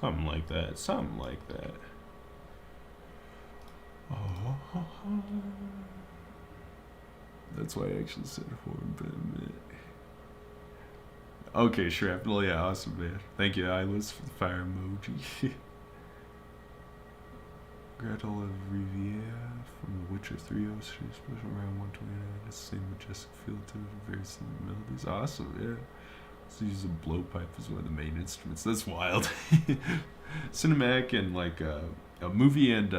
Something like that. Something like that. Oh. That's why I actually said horn. Okay, Shrapnel, yeah, awesome, man. Thank you, Eyeless, for the fire emoji. Gretel of Riviera from The Witcher 3 Ocean Special Round 129. It's the same majestic feel to it, very similar melodies. Awesome, yeah. Let's use a blowpipe as one of the main instruments. That's wild. Cinematic and like a movie and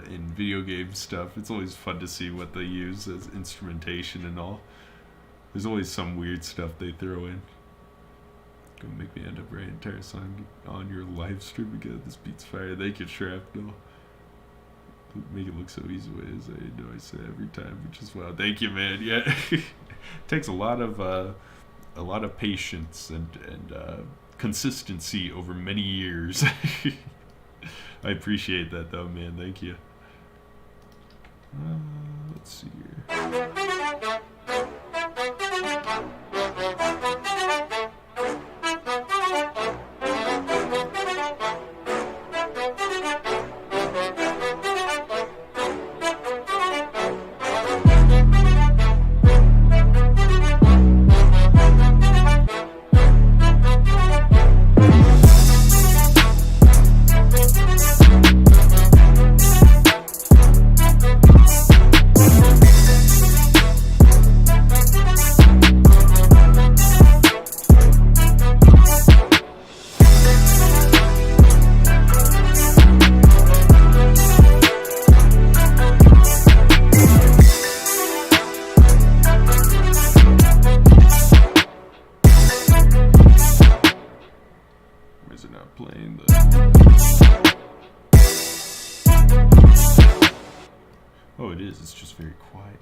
in video game stuff, it's always fun to see what they use as instrumentation and all. There's always some weird stuff they throw in. Gonna make me end up writing an entire song on your live stream again. This beats fire. Thank you, Shrapnel. Make it look so easy as I know I say every time, which is wow. Thank you, man. Yeah, takes a lot of patience and consistency over many years. I appreciate that though, man. Thank you. Let's see here. Oh, it is. It's just very quiet.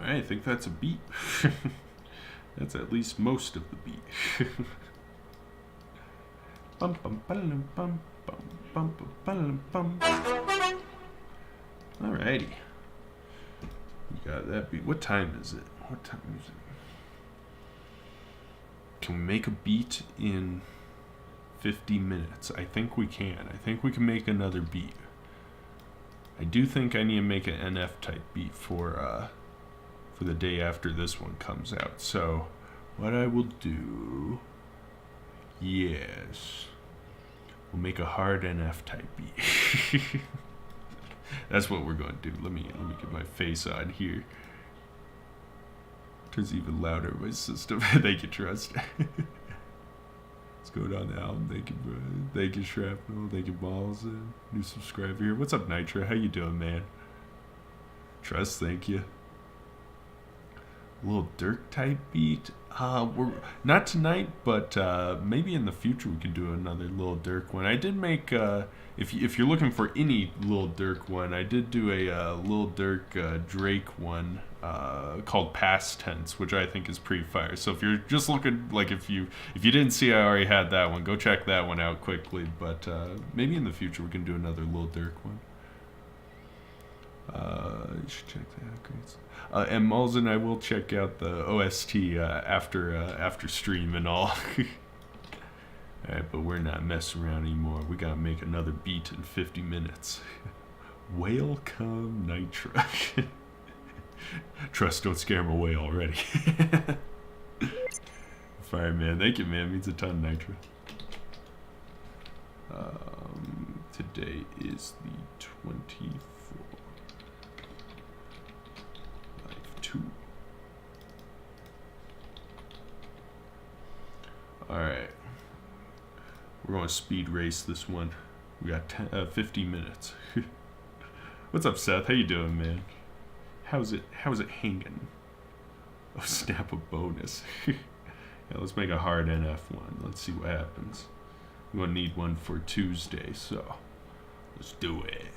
I think that's a beat. That's at least most of the beat. Bum, bum, bum, bum, bum, bum, bum, bum. Alrighty. We got that beat. What time is it? What time is it? Can we make a beat in 50 minutes? I think we can. I think we can make another beat. I do think I need to make an NF type beat for the day after this one comes out. So what I will do, yes, we'll make a hard NF type beat. That's what we're going to do. Let me get my face on here. Turns even louder in my system. Thank you, Trust. Let's go down the album. Thank you, bro. Thank you, Shrapnel. Thank you, Balls. New subscriber here. What's up, Nitro? How you doing, man? Trust, thank you. Little Durk type beat. We're not tonight, but maybe in the future we could do another Lil Durk one. I did make if you're looking for any Lil Durk one, I did do a Lil Durk Drake one called Past Tense, which I think is pretty fire. So if you're just looking, like if you didn't see I already had that one, go check that one out quickly. But maybe in the future we can do another Lil Durk one. You should check the upgrades. And Malls and I will check out the OST after stream and all. Alright, but we're not messing around anymore. We gotta make another beat in 50 minutes. Welcome, Nitra. Trust, don't scare him away already. Fire, man. Thank you, man. Means a ton, Nitra. Today is the 24th. 2. Alright. We're going to speed race this one. We got 50 minutes. What's up, Seth? How you doing, man? How's it hanging? Oh, snap a bonus. Yeah, let's make a hard NF one. Let's see what happens. We're going to need one for Tuesday, so let's do it.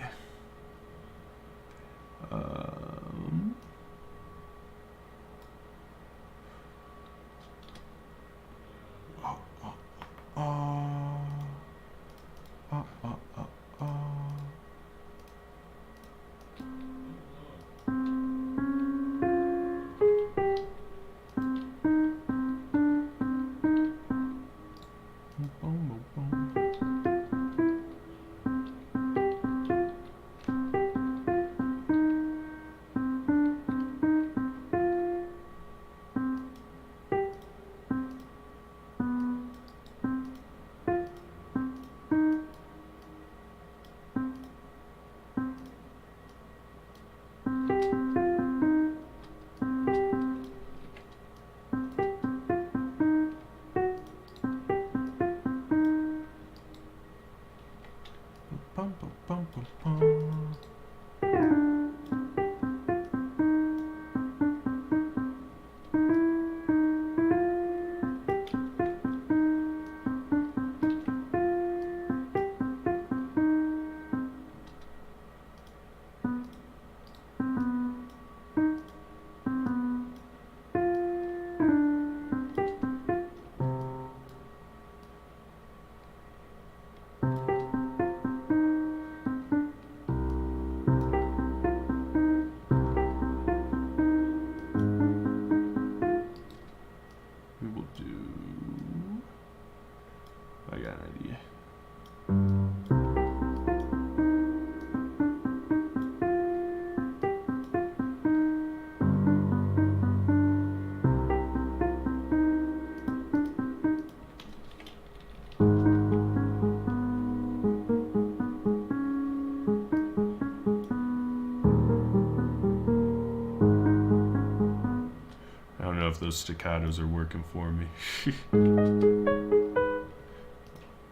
Those staccatos are working for me.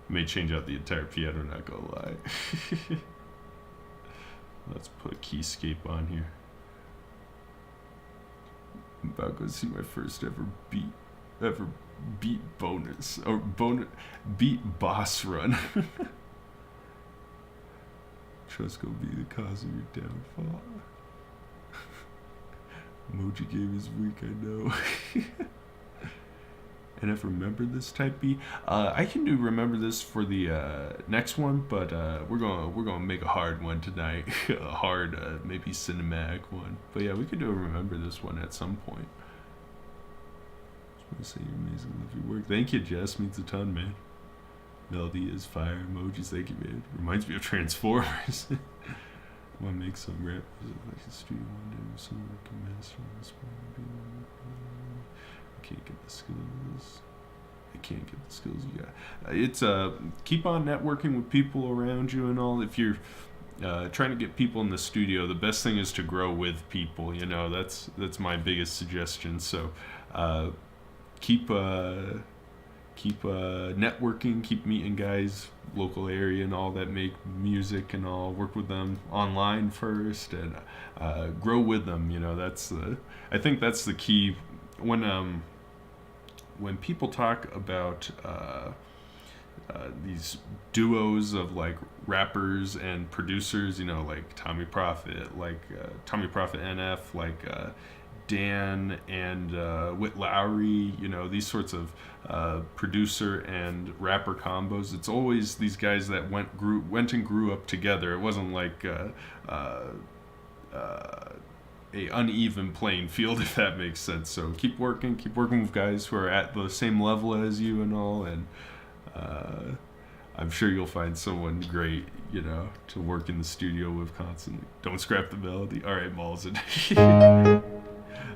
May change out the entire piano, not gonna lie. Let's put Keyscape on here. I'm about to see my first ever beat bonus or beat boss run. Trust gonna be the cause of your downfall. Emoji game is weak, I know. And if remember this type B, I can do remember this for the next one, but we're gonna make a hard one tonight, a hard maybe cinematic one. But yeah, we could do a remember this one at some point. Just want to say you're amazing, love your work. Thank you, Jess, means a ton, man. Melody is fire emojis, thank you, man. Reminds me of Transformers. I want to make some rap like a studio one day with someone that can master on this one. I can't get the skills. I can't get the skills you got. It's keep on networking with people around you and all. If you're trying to get people in the studio, the best thing is to grow with people. You know, that's my biggest suggestion. So keep keep networking, keep meeting guys local area and all that make music and all. Work with them online first and grow with them. That's I think that's the key when people talk about these duos of like rappers and producers, like Tommy Prophet, Tommy Prophet NF, Dan and Whit Lowry, these sorts of producer and rapper combos. It's always these guys that went and grew up together. It wasn't like a uneven playing field, if that makes sense. So keep working with guys who are at the same level as you and all, and I'm sure you'll find someone great, to work in the studio with constantly. Don't scrap the melody. All right, Malls.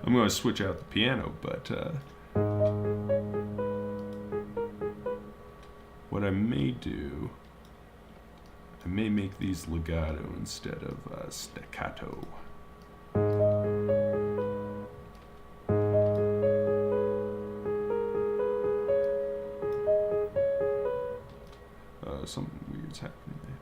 I'm going to switch out the piano, but what I may do, I may make these legato instead of staccato. Something weird's happening there.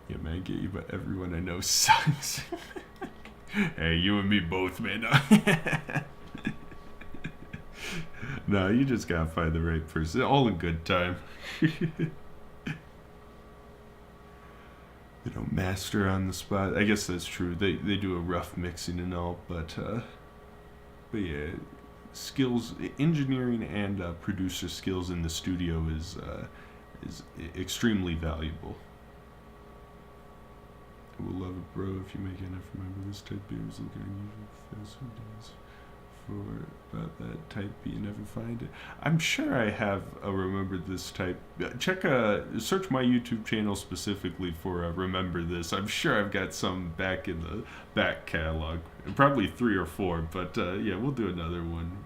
Yeah, man, get you, but everyone I know sucks. Hey, you and me both, man. No, you just gotta find the right person. All in good time. Master on the spot. I guess that's true. They do a rough mixing and all, but yeah, skills, engineering and producer skills in the studio is extremely valuable. I will love it, bro, if you make enough. Remember this type beer was looking unusual for fast food days. For about that type B, you never find it. I'm sure I have remembered this type. Check search my YouTube channel specifically for remember this. I'm sure I've got some back in the back catalog, probably 3 or 4. But yeah, we'll do another one,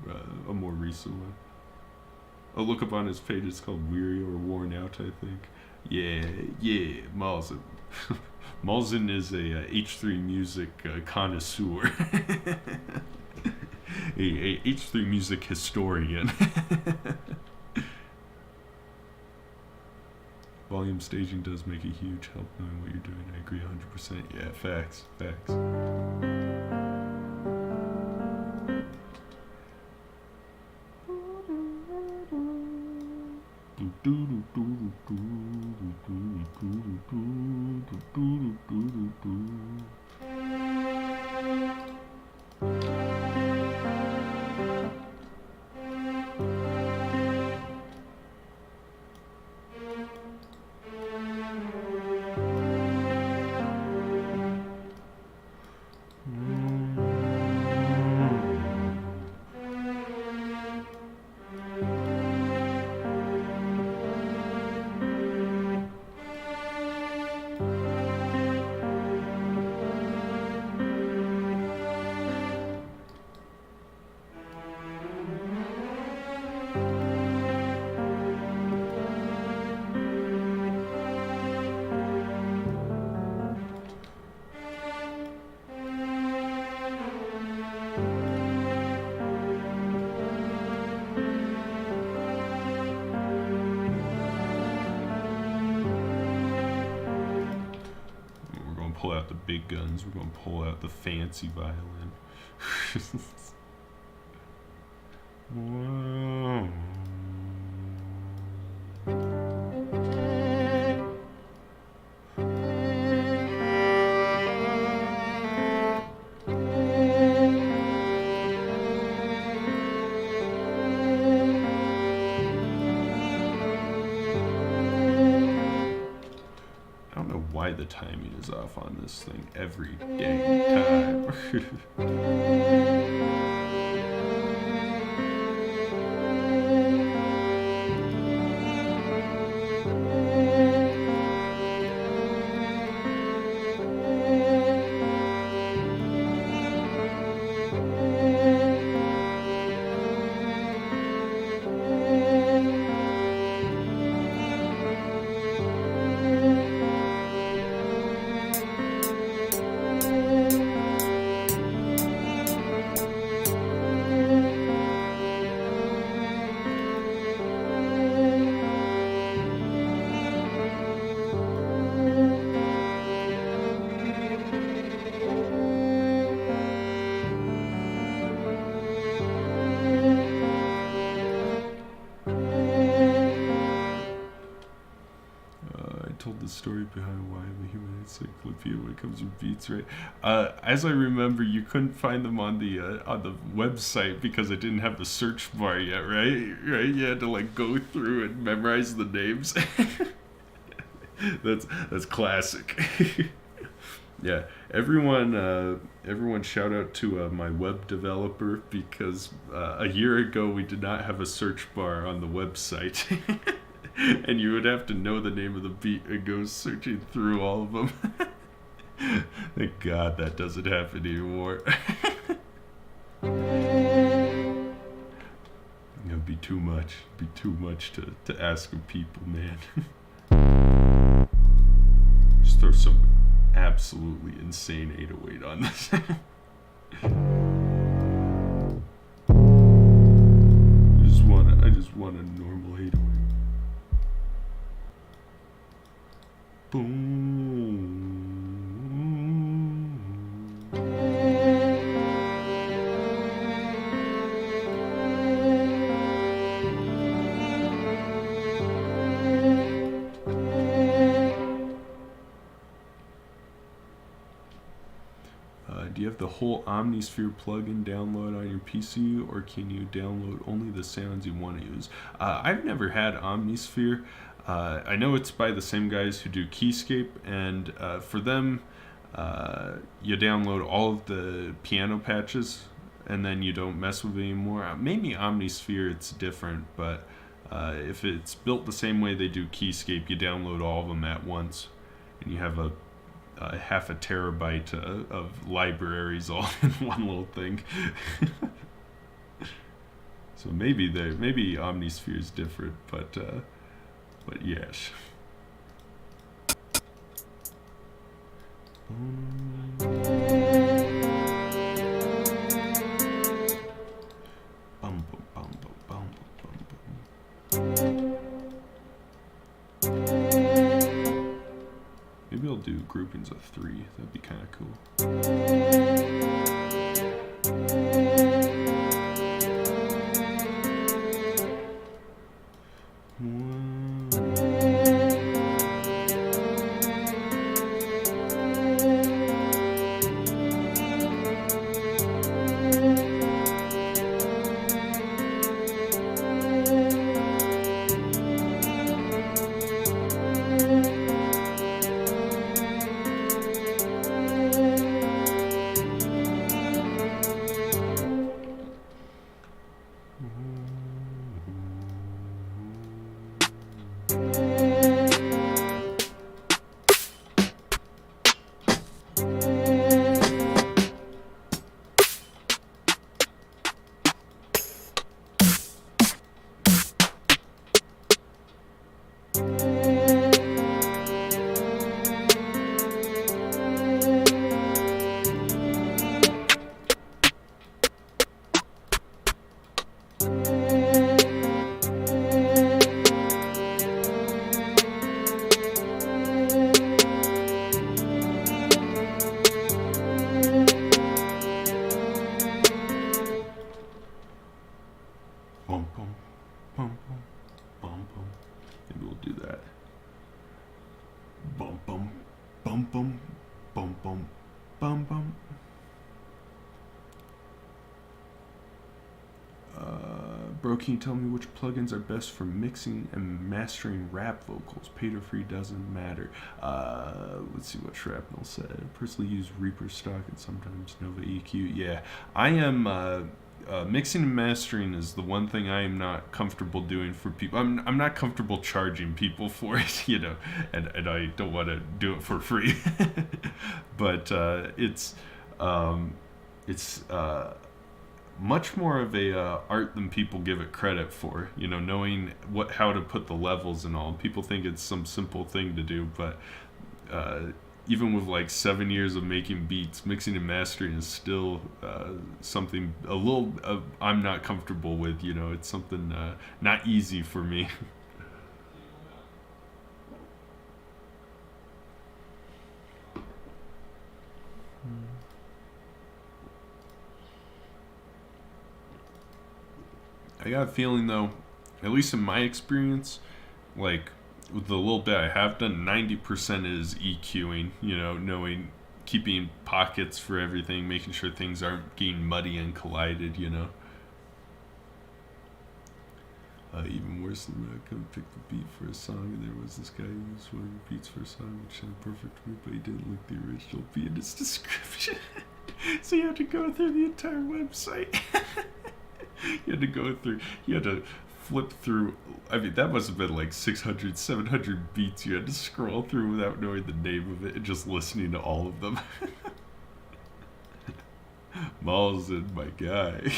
a more recent one. I'll look up on his page. It's called Weary or Worn Out, I think. Yeah, Malzin. Malzin is a H3 music connoisseur. a H3 music historian. Volume staging does make a huge help knowing what you're doing. I agree 100%. Yeah, facts. Pull out the big guns. We're going to pull out the fancy violin. Whoa. Why the timing is off on this thing every dang time. The story behind why I'm a human encyclopedia when it comes to beats, right? As I remember, you couldn't find them on the website because I didn't have the search bar yet, right? Right? You had to like go through and memorize the names. That's classic. Yeah, everyone shout out to my web developer because a year ago we did not have a search bar on the website. And you would have to know the name of the beat and go searching through all of them. Thank God that doesn't happen anymore. It'd be too much. It'd be too much to ask of people, man. Just throw some absolutely insane 808 on this. I just want a normal 808. Boom. Do you have the whole Omnisphere plugin download on your PC, or can you download only the sounds you want to use? I've never had Omnisphere. I know it's by the same guys who do Keyscape, and for them, You download all of the piano patches, and then you don't mess with it anymore. Maybe Omnisphere it's different, but if it's built the same way they do Keyscape, you download all of them at once, and you have a half a terabyte of libraries all in one little thing. So maybe Omnisphere is different, but yes. Maybe I'll do groupings of 3. That'd be kind of cool. Bro, can you tell me which plugins are best for mixing and mastering rap vocals? Paid or free doesn't matter. Let's see what Shrapnel said. Personally use Reaper stock and sometimes Nova EQ. Yeah, I am. Mixing and mastering is the one thing I am not comfortable doing for people. I'm not comfortable charging people for it, you know, and I don't want to do it for free. But it's much more of a art than people give it credit for. You know, knowing how to put the levels and all. People think it's some simple thing to do, but even with like 7 years of making beats, mixing and mastering is still something a little I'm not comfortable with. You know, it's something not easy for me. I got a feeling though, at least in my experience, like with the little bit I have done, 90% is EQing, you know, keeping pockets for everything, making sure things aren't getting muddy and collided, you know. Even worse than that, I couldn't pick the beat for a song, and there was this guy who used one of the beats for a song which sounded perfect to me, but he didn't link the original beat in its description. So you had to go through the entire website. You had to flip through, I mean, that must have been like 600, 700 beats you had to scroll through without knowing the name of it and just listening to all of them. Malzin, my guy.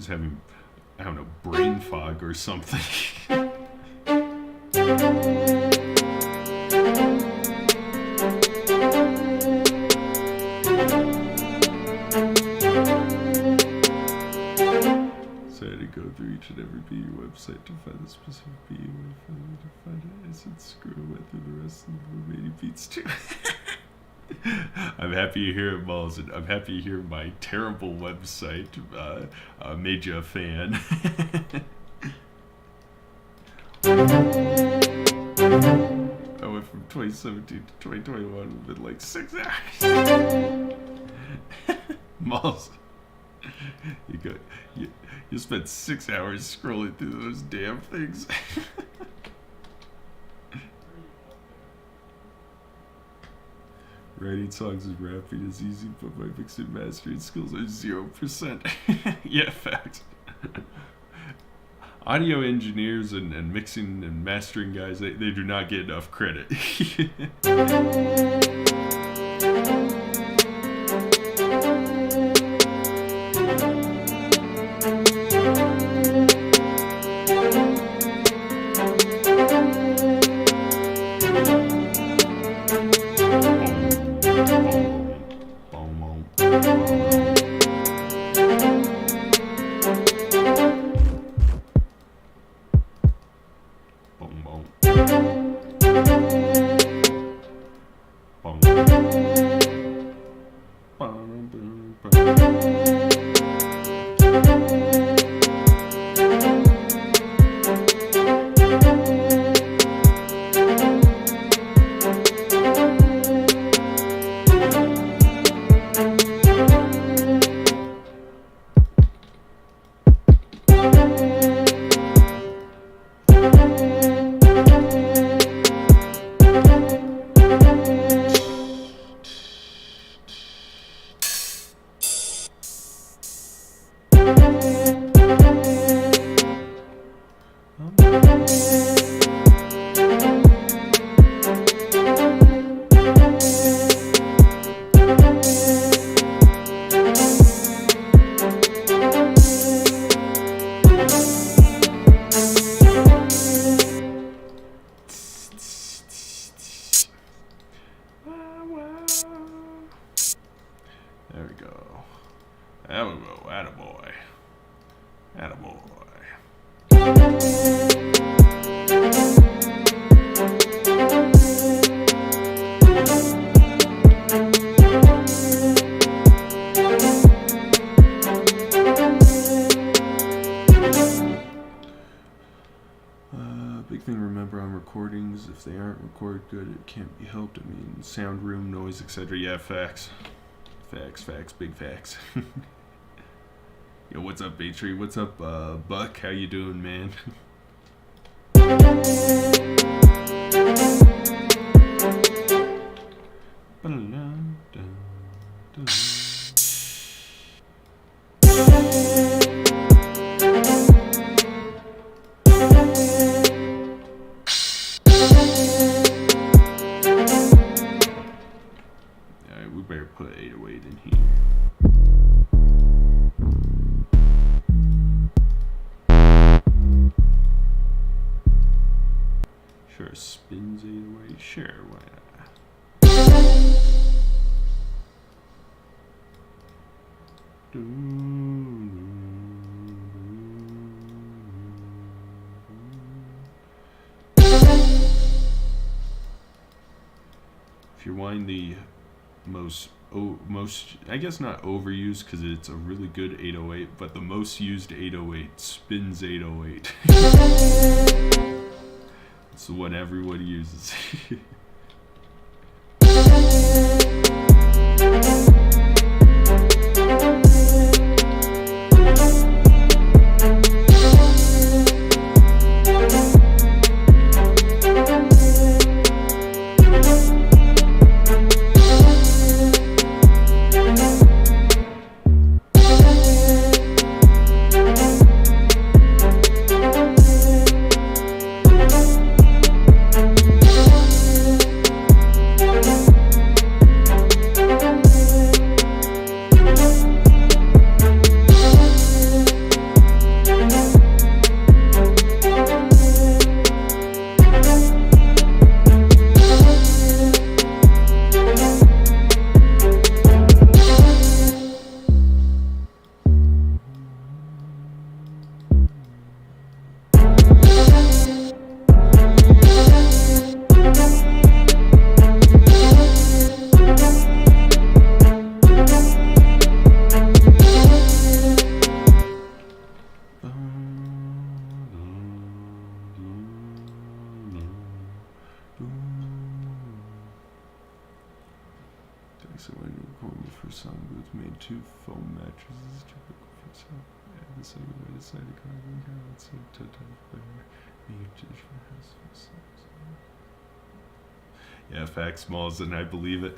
was having, I don't know, brain fog or something. So I had to go through each and every PU website to find the specific PU and finally to find it. I said, screw it, went through the rest of the remaining beats too. I'm happy to hear it, Malls, and I'm happy to hear my terrible website made you a fan. I went from 2017 to 2021 within like 6 hours. Malls, you spent 6 hours scrolling through those damn things. Writing songs and rapping is easy, but my mixing and mastering skills are 0%. Yeah, fact. Audio engineers and mixing and mastering guys, they do not get enough credit. There we go. There we go. Attaboy. Attaboy. Big thing to remember on recordings, if they aren't recorded good, it can't be helped. I mean, sound room, noise, etc. Yeah, facts. Facts, big facts. Yo, what's up, Baytree? What's up, Buck? How you doing, man? Alright, we better put 808 in here. Sure, spins 808. Sure, why not? If you wind the most, I guess not overused because it's a really good 808, but the most used 808 spins 808. It's the one everyone uses. for song booth made 2 foam mattresses typical for song. Yeah, the second way to side a carbon carrot so to type player made traditional house for songs. Yeah, facts smalls and I believe it.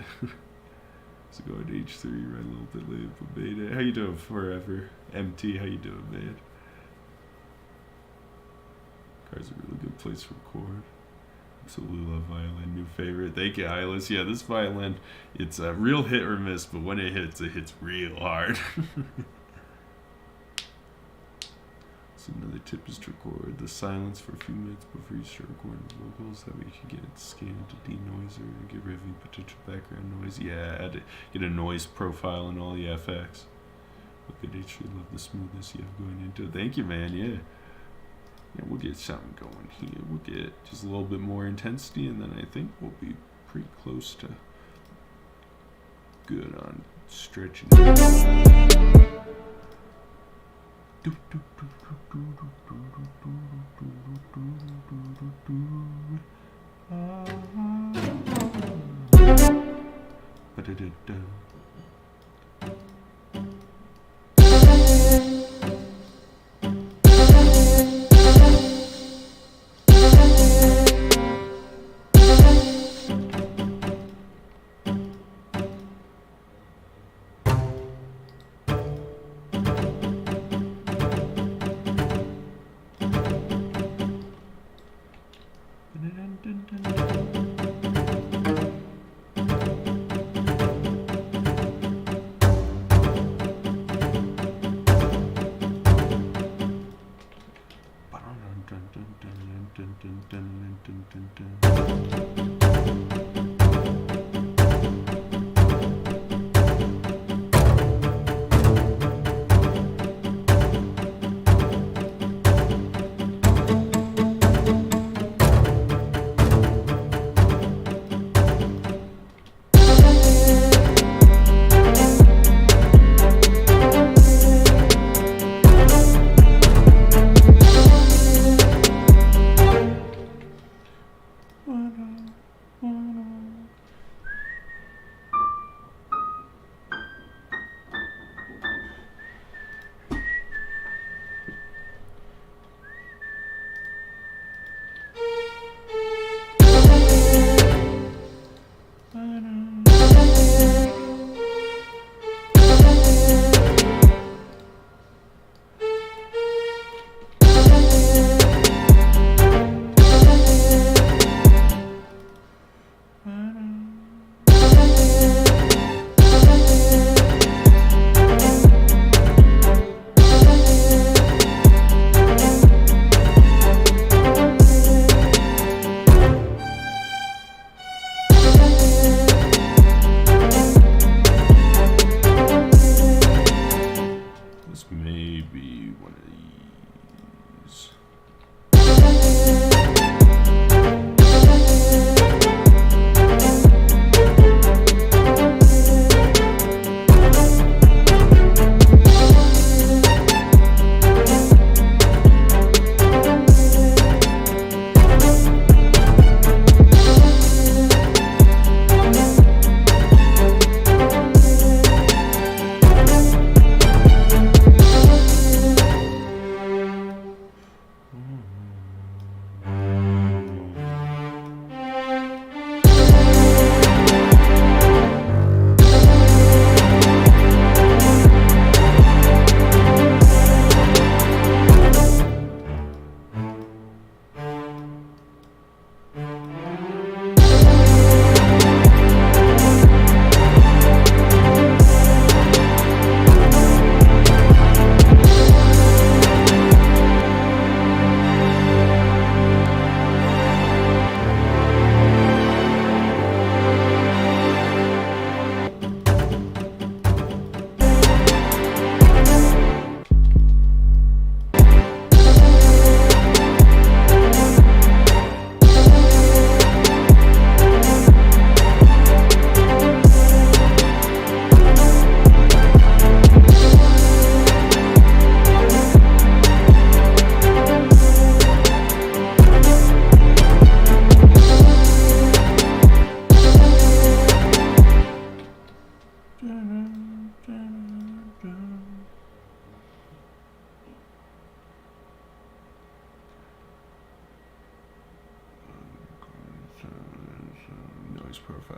So going to H3 right a little bit late, but made it. How you doing forever? MT, how you doing, man? Car's a really good place to record. Absolutely love violin. New favorite. Thank you, Eyeless. Yeah, this violin, it's a real hit or miss, but when it hits real hard. So another tip is to record the silence for a few minutes before you start recording the vocals. That way you can get it scanned to denoiser and get rid of any potential background noise. Yeah, get a noise profile and all the FX. Look at H3, love the smoothness you have going into it. Thank you, man. Yeah. Yeah, we'll get something going here. We'll get just a little bit more intensity, and then I think we'll be pretty close to good on stretching.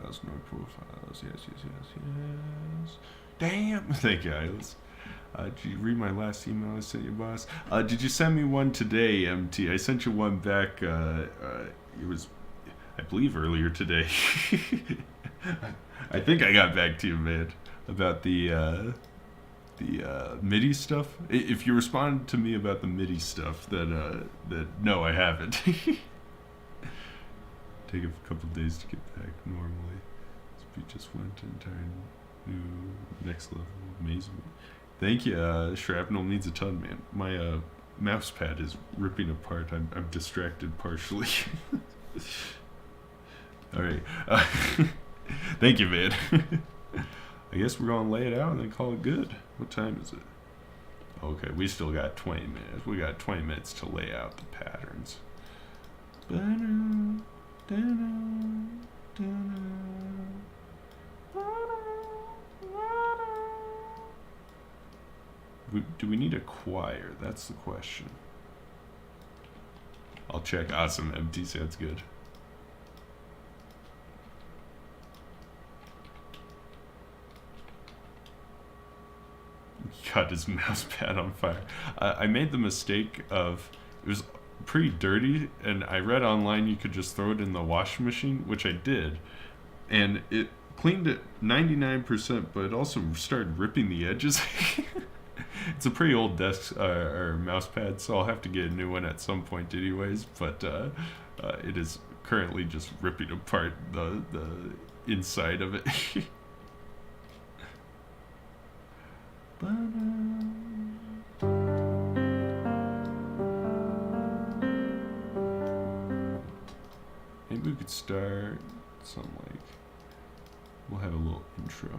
profiles, no profiles. Yes, yes, yes, yes. Damn. Thank you, Iris. Did you read my last email I sent you, boss? Did you send me one today, MT? I sent you one back. It was, I believe, earlier today. I think I got back to you, man, about the MIDI stuff. If you respond to me about the MIDI stuff, then no, I haven't. Take a couple days to get back normally. This beat just went entire new next level amazement. Thank you. Shrapnel means a ton, man. My mouse pad is ripping apart. I'm distracted partially. All right. Thank you, man. I guess we're gonna lay it out and then call it good. What time is it? Okay, we still got 20 minutes. We got 20 minutes to lay out the patterns. Do we need a choir? That's the question. I'll check. Awesome. MT sounds good. Got his mouse pad on fire. I made the mistake of, it was pretty dirty, and I read online you could just throw it in the washing machine, which I did, and it cleaned it 99%, but it also started ripping the edges. It's a pretty old desk or mouse pad, so I'll have to get a new one at some point anyways, but it is currently just ripping apart the inside of it. Maybe we could start some, like, we'll have a little intro.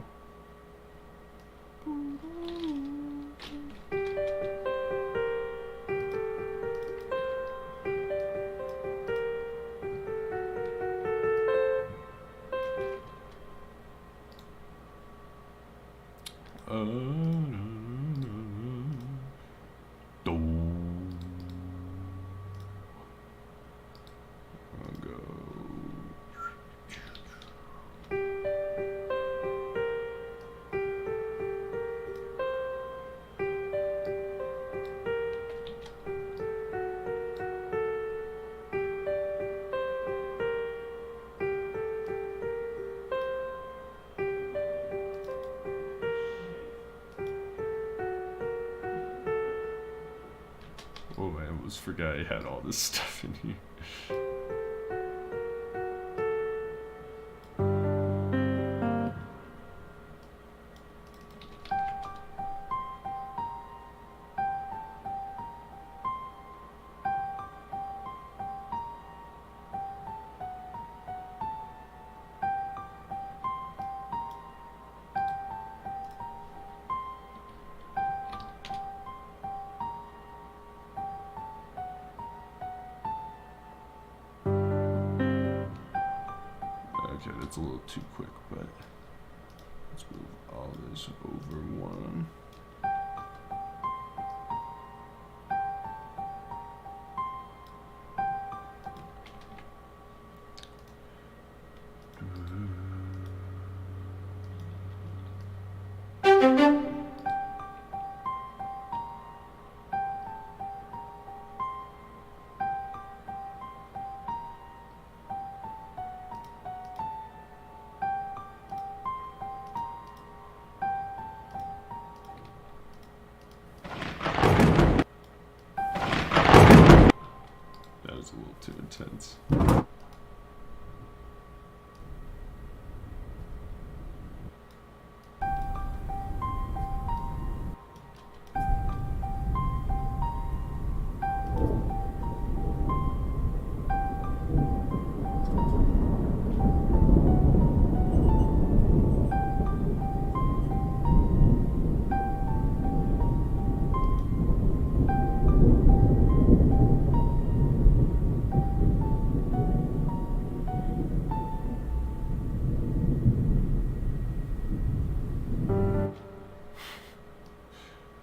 Oh, I almost forgot I had all this stuff in here. Okay, that's a little too quick, but let's move all this over one. That was a little too intense.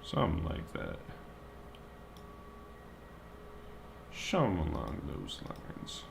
Something like that. Something along those lines.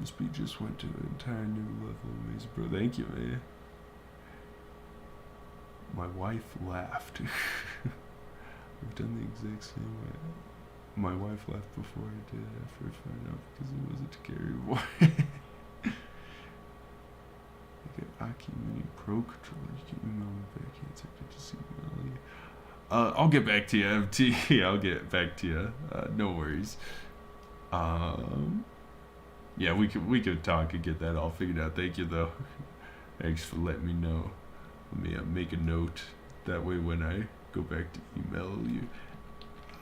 This beat just went to an entire new level. Amazing, bro. Thank you, man. My wife laughed. I've done the exact same way. My wife laughed before I did after I found out because it wasn't to carry boy. I get Aki Mini Pro controller. You can email me back. I can't take it to see email you. I'll get back to you, MT. I'll get back to you. No worries. Yeah, we could talk and get that all figured out. Thank you though. Thanks for letting me know. Let me make a note. That way when I go back to email you,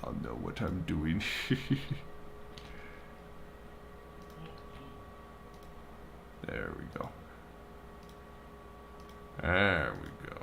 I'll know what I'm doing. There we go. There we go.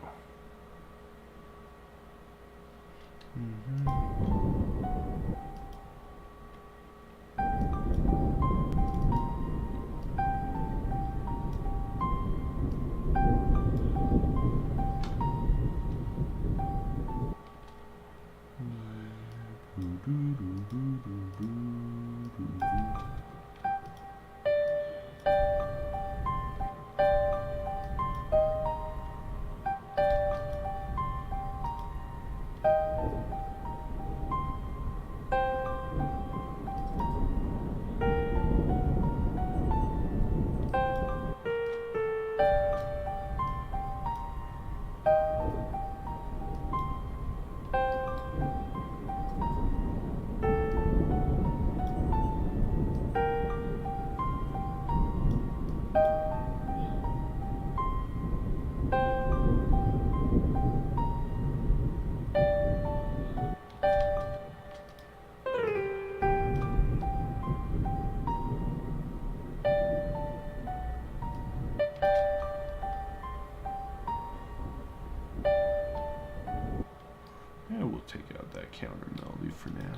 Yeah, we'll take out that counter melody for now.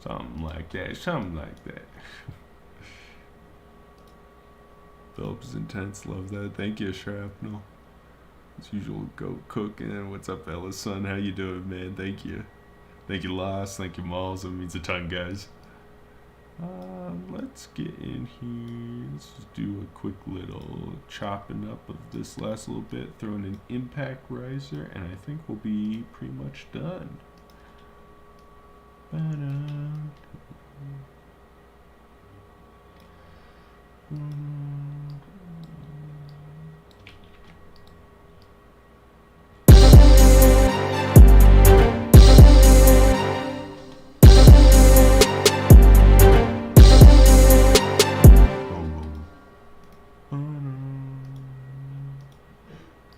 Something like that. Something like that. Phillips is intense. Love that. Thank you, Shrapnel. As usual, go cooking. What's up, Ella's son? How you doing, man? Thank you. Thank you, Lost. Thank you, Malls. That means a ton, guys. Let's get in here. Let's just do a quick little chopping up of this last little bit. Throw in an impact riser, and I think we'll be pretty much done.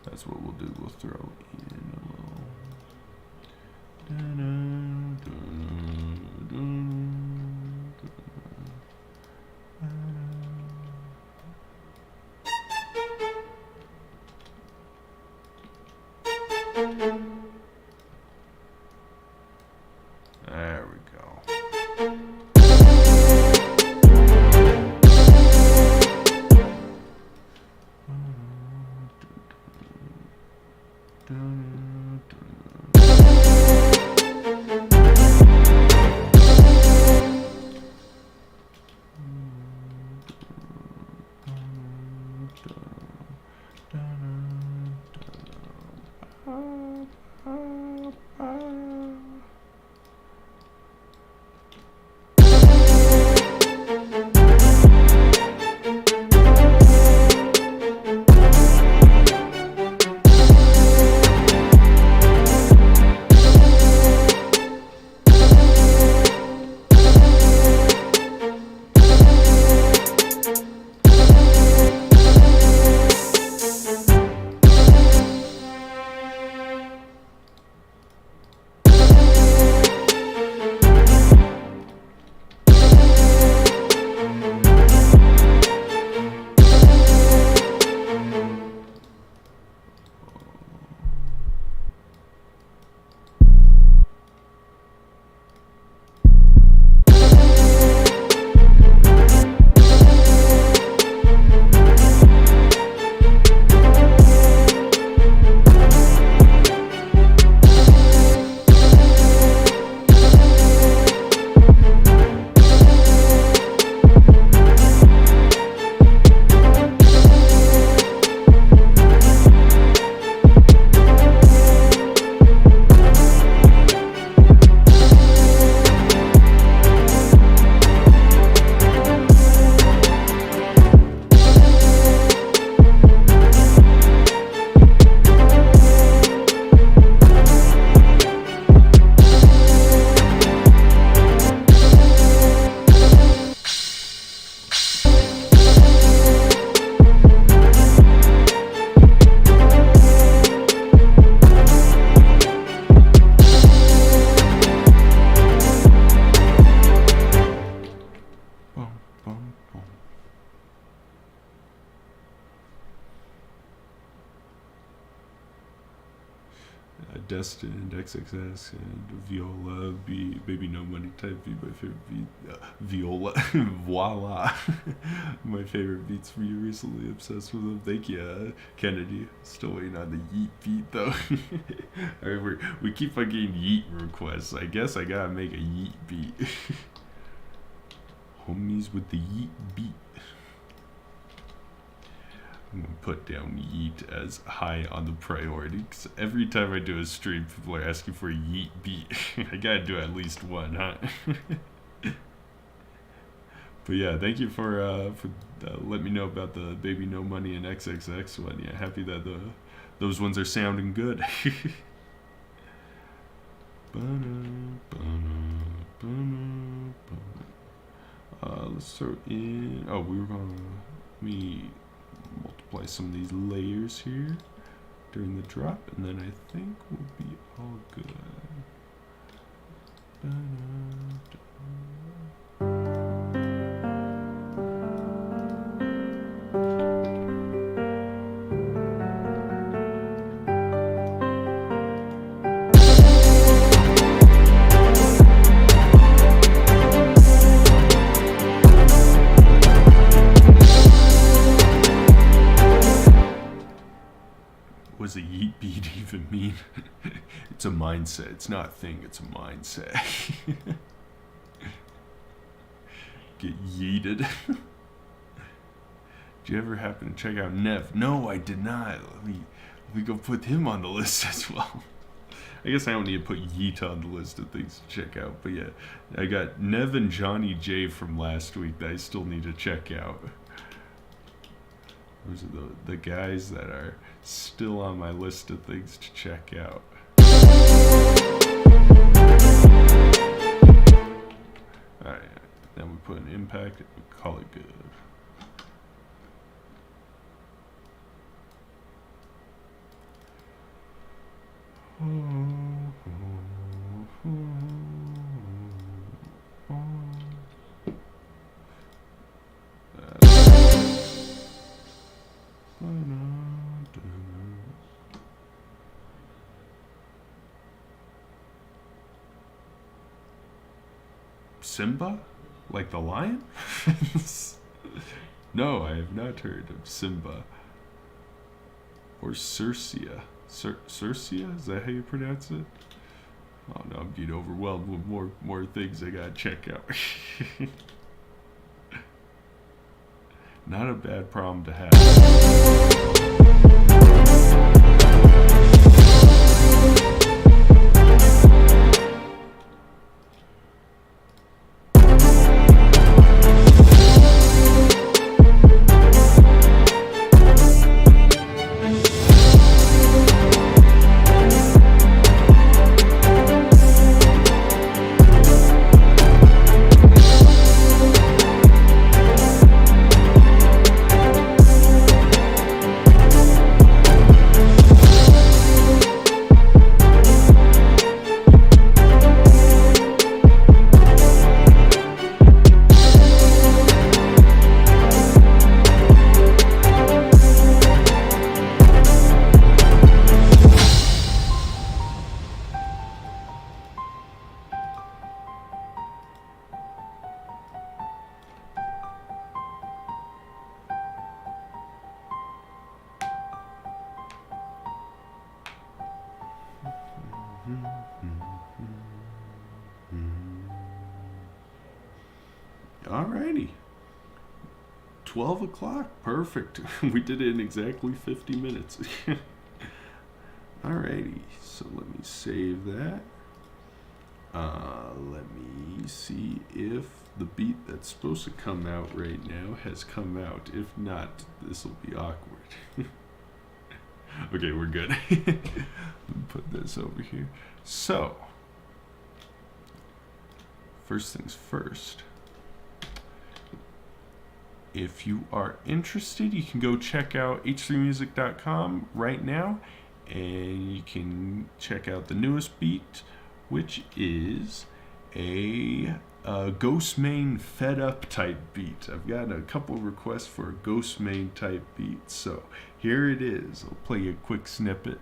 That's what we'll do. We'll throw in a little. There we go. Destined, XXS, and Viola, Baby No Money Type be my favorite beat. Viola, voila. My favorite beats for you recently, obsessed with them. Thank you, Kennedy. Still waiting on the Yeet beat though. Alright, we keep on getting Yeet requests. I guess I gotta make a Yeet beat. Homies with the Yeet beat. I'm gonna put down Yeet as high on the priority, because every time I do a stream, people are asking for a Yeet beat. I gotta do at least one, huh? But yeah, thank you for letting me know about the Baby No Money and XXX one. Yeah, happy that those ones are sounding good. Let's throw in. Oh, we were gonna multiply some of these layers here during the drop, and then I think we'll be all good. was a yeet beat even mean? It's a mindset. It's not a thing. It's a mindset. Get yeeted. Did you ever happen to check out Nev? No, I did not. Let me go put him on the list as well. I guess I don't need to put Yeet on the list of things to check out. But yeah, I got Nev and Johnny J from last week that I still need to check out. Those are the guys that are still on my list of things to check out. Alright, then we put an impact and we call it good. Simba? Like the lion? No, I have not heard of Simba. Or Circia. Circia? Is that how you pronounce it? Oh no, I'm getting overwhelmed with more things I gotta check out. Not a bad problem to have. Alrighty. 12 o'clock. Perfect. We did it in exactly 50 minutes. Alrighty. So let me save that. Let me see if the beat that's supposed to come out right now has come out. If not, this will be awkward. Okay, we're good. Let me put this over here. So, first things first. If you are interested, you can go check out h3music.com right now, and you can check out the newest beat, which is a Ghostemane Fed Up type beat. I've got a couple of requests for a Ghostemane type beat, so here it is. I'll play you a quick snippet.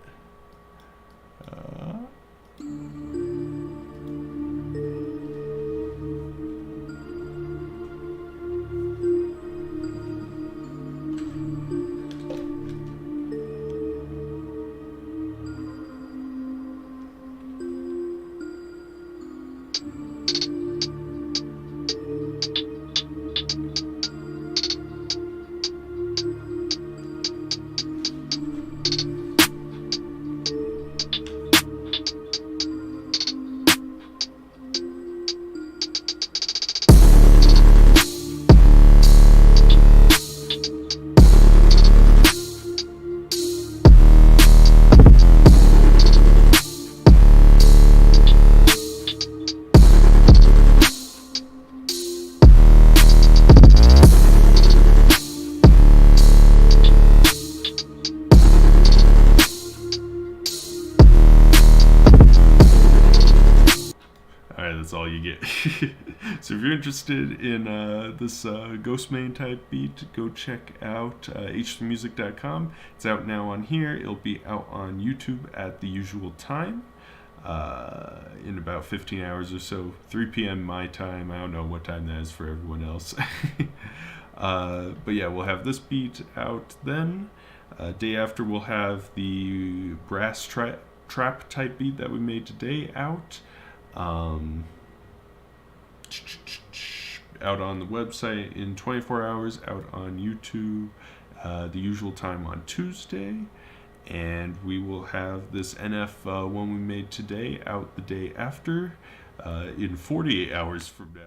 That's all you get. So if you're interested in this Ghostemane type beat, go check out h3music.com. It's out now on here. It'll be out on YouTube at the usual time in about 15 hours or so, 3 p.m. my time. I don't know what time that is for everyone else. But yeah, we'll have this beat out then. Day after, we'll have the brass trap type beat that we made today out. Um, out on the website in 24 hours, out on YouTube, the usual time on Tuesday. And we will have this NF one we made today out the day after in 48 hours from now.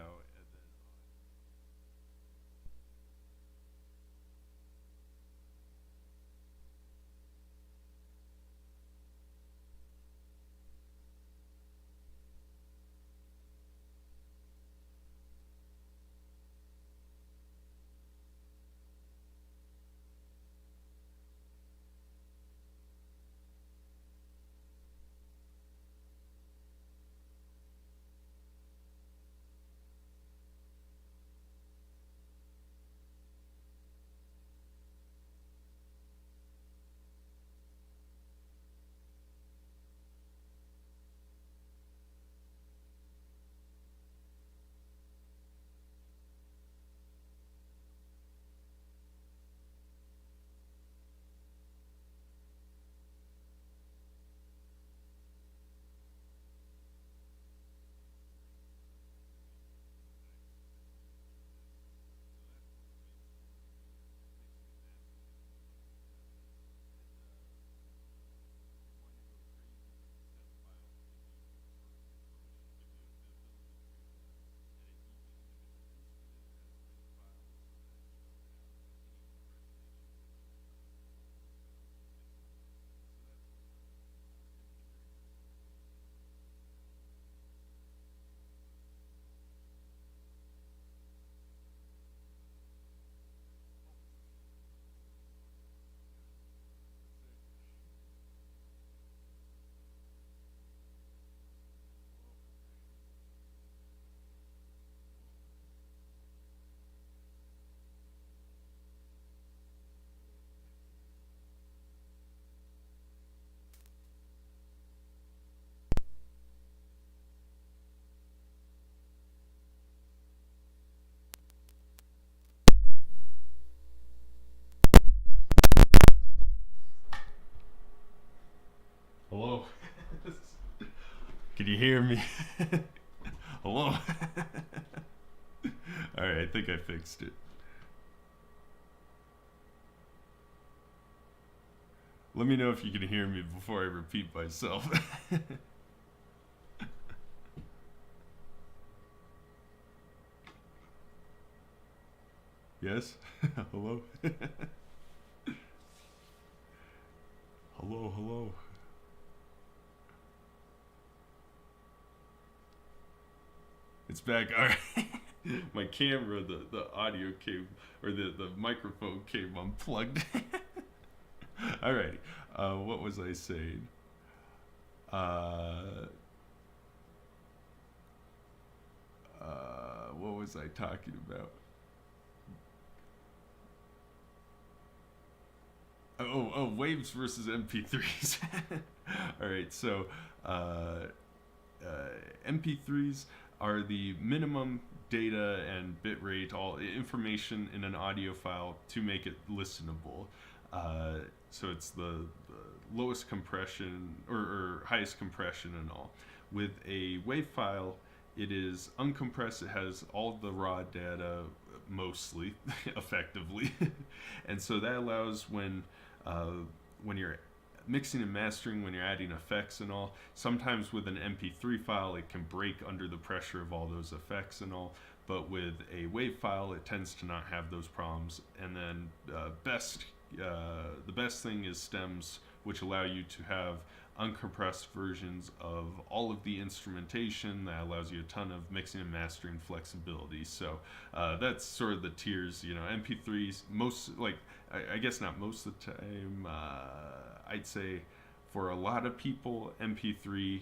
Hello? Can you hear me? Hello? Alright, I think I fixed it. Let me know if you can hear me before I repeat myself. Yes? Hello? Hello, hello. It's back. Alright. My camera, the audio came, or the microphone came unplugged. Alright. What was I saying? Uh, what was I talking about? Waves versus MP3s. All right, so uh, MP3s are the minimum data and bitrate, all information in an audio file to make it listenable. So it's the lowest compression or highest compression and all. With a WAV file, it is uncompressed. It has all the raw data mostly, effectively, and so that allows uh, when you're mixing and mastering, when you're adding effects and all, sometimes with an MP3 file it can break under the pressure of all those effects and all, but with a WAV file it tends to not have those problems. And then the best thing is stems, which allow you to have uncompressed versions of all of the instrumentation. That allows you a ton of mixing and mastering flexibility. So that's sort of the tiers. MP3s, I guess not most of the time. I'd say for a lot of people, MP3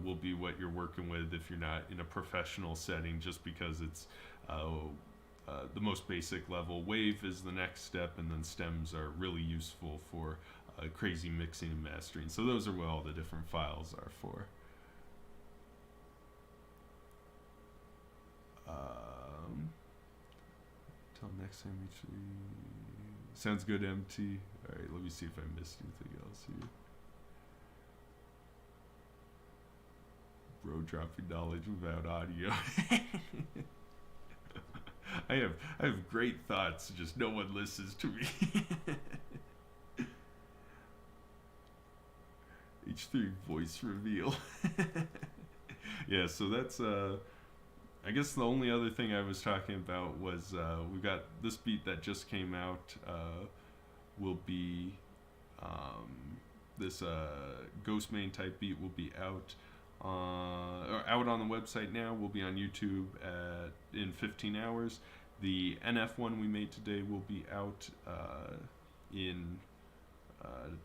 will be what you're working with if you're not in a professional setting, just because it's the most basic level. Wave is the next step, and then stems are really useful for crazy mixing and mastering. So those are what all the different files are for. Till next time, Sounds good, MT. All right, let me see if I missed anything else here. Bro dropping knowledge without audio. I have great thoughts, just no one listens to me. H3 voice reveal. Yeah, so that's I guess the only other thing I was talking about was we got this beat that just came out. Will be this Ghost Main type beat will be out or out on the website now. Will be on YouTube in 15 hours. The NF one we made today will be out in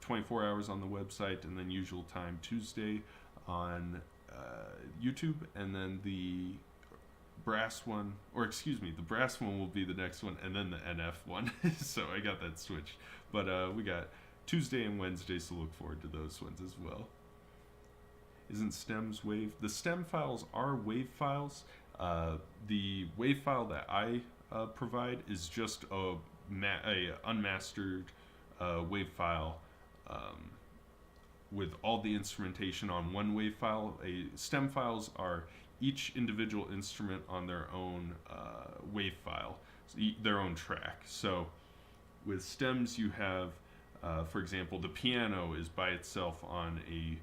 24 hours on the website, and then usual time Tuesday on YouTube, and then the brass one, or excuse me, the brass one will be the next one, and then the NF one. So I got that switched. But we got Tuesday and Wednesday, so look forward to those ones as well. Isn't stems wave? The stem files are wave files. The wave file that I provide is just a unmastered wave file with all the instrumentation on one wave file. Stem files are each individual instrument on their own wave file, so their own track. So with stems you have, for example, the piano is by itself on a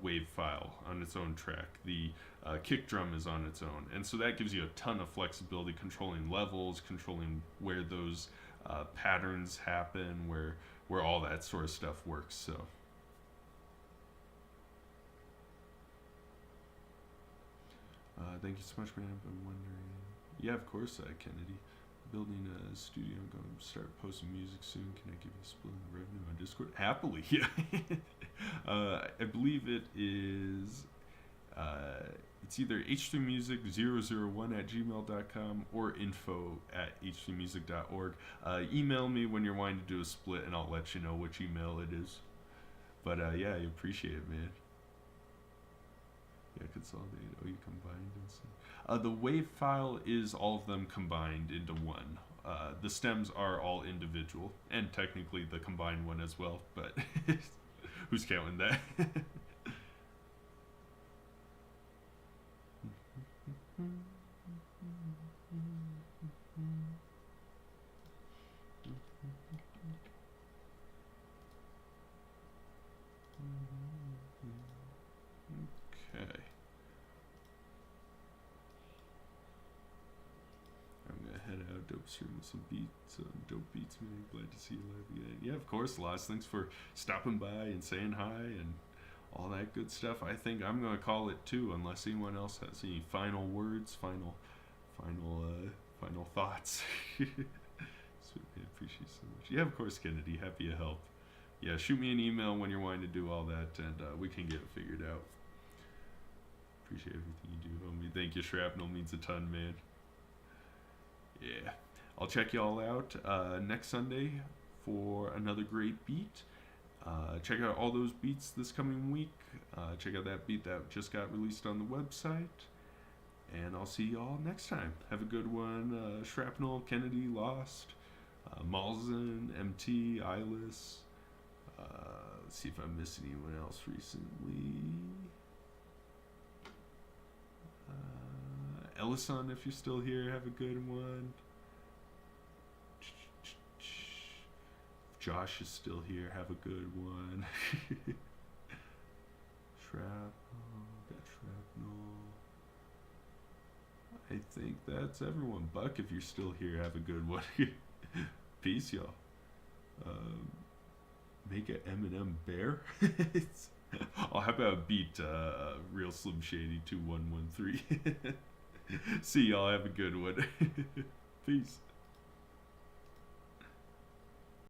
wave file on its own track. The kick drum is on its own, and so that gives you a ton of flexibility, controlling levels, controlling where those patterns happen, where all that sort of stuff works. So thank you so much, man. I've been wondering. Yeah, of course, Kennedy. Building a studio. I'm going to start posting music soon. Can I give you a split of the revenue on Discord? Happily, yeah. I believe it is. It's either h3music001@gmail.com or info@h3music.org. Email me when you're wanting to do a split, and I'll let you know which email it is. But yeah, I appreciate it, man. Yeah, consolidate. Oh, you combined and stuff. The wave file is all of them combined into one. The stems are all individual, and technically the combined one as well, but who's counting that? Okay. I'm gonna head out, dope stream with some beats, dope beats, man. Glad to see you live again. Yeah, of course, Lost. Thanks for stopping by and saying hi and all that good stuff. I think I'm gonna call it too, unless anyone else has any final words, final thoughts. Sweet, man, appreciate you so much. Yeah, of course, Kennedy. Happy to help. Yeah, shoot me an email when you're wanting to do all that, and we can get it figured out. Appreciate everything you do, homie. Thank you, Shrapnel. Means a ton, man. Yeah. I'll check y'all out next Sunday for another great beat. Check out all those beats this coming week. Check out that beat that just got released on the website. And I'll see y'all next time. Have a good one. Shrapnel, Kennedy, Lost, Malzen, MT, Eyeless. Let's see if I missed anyone else recently. Ellison, if you're still here, have a good one. If Josh is still here, have a good one. Got Shrapnel. I think that's everyone. Buck, if you're still here, have a good one. Peace, y'all. Make an Eminem bear. I'll have a beat Real Slim Shady 2113. See y'all, have a good one. Peace.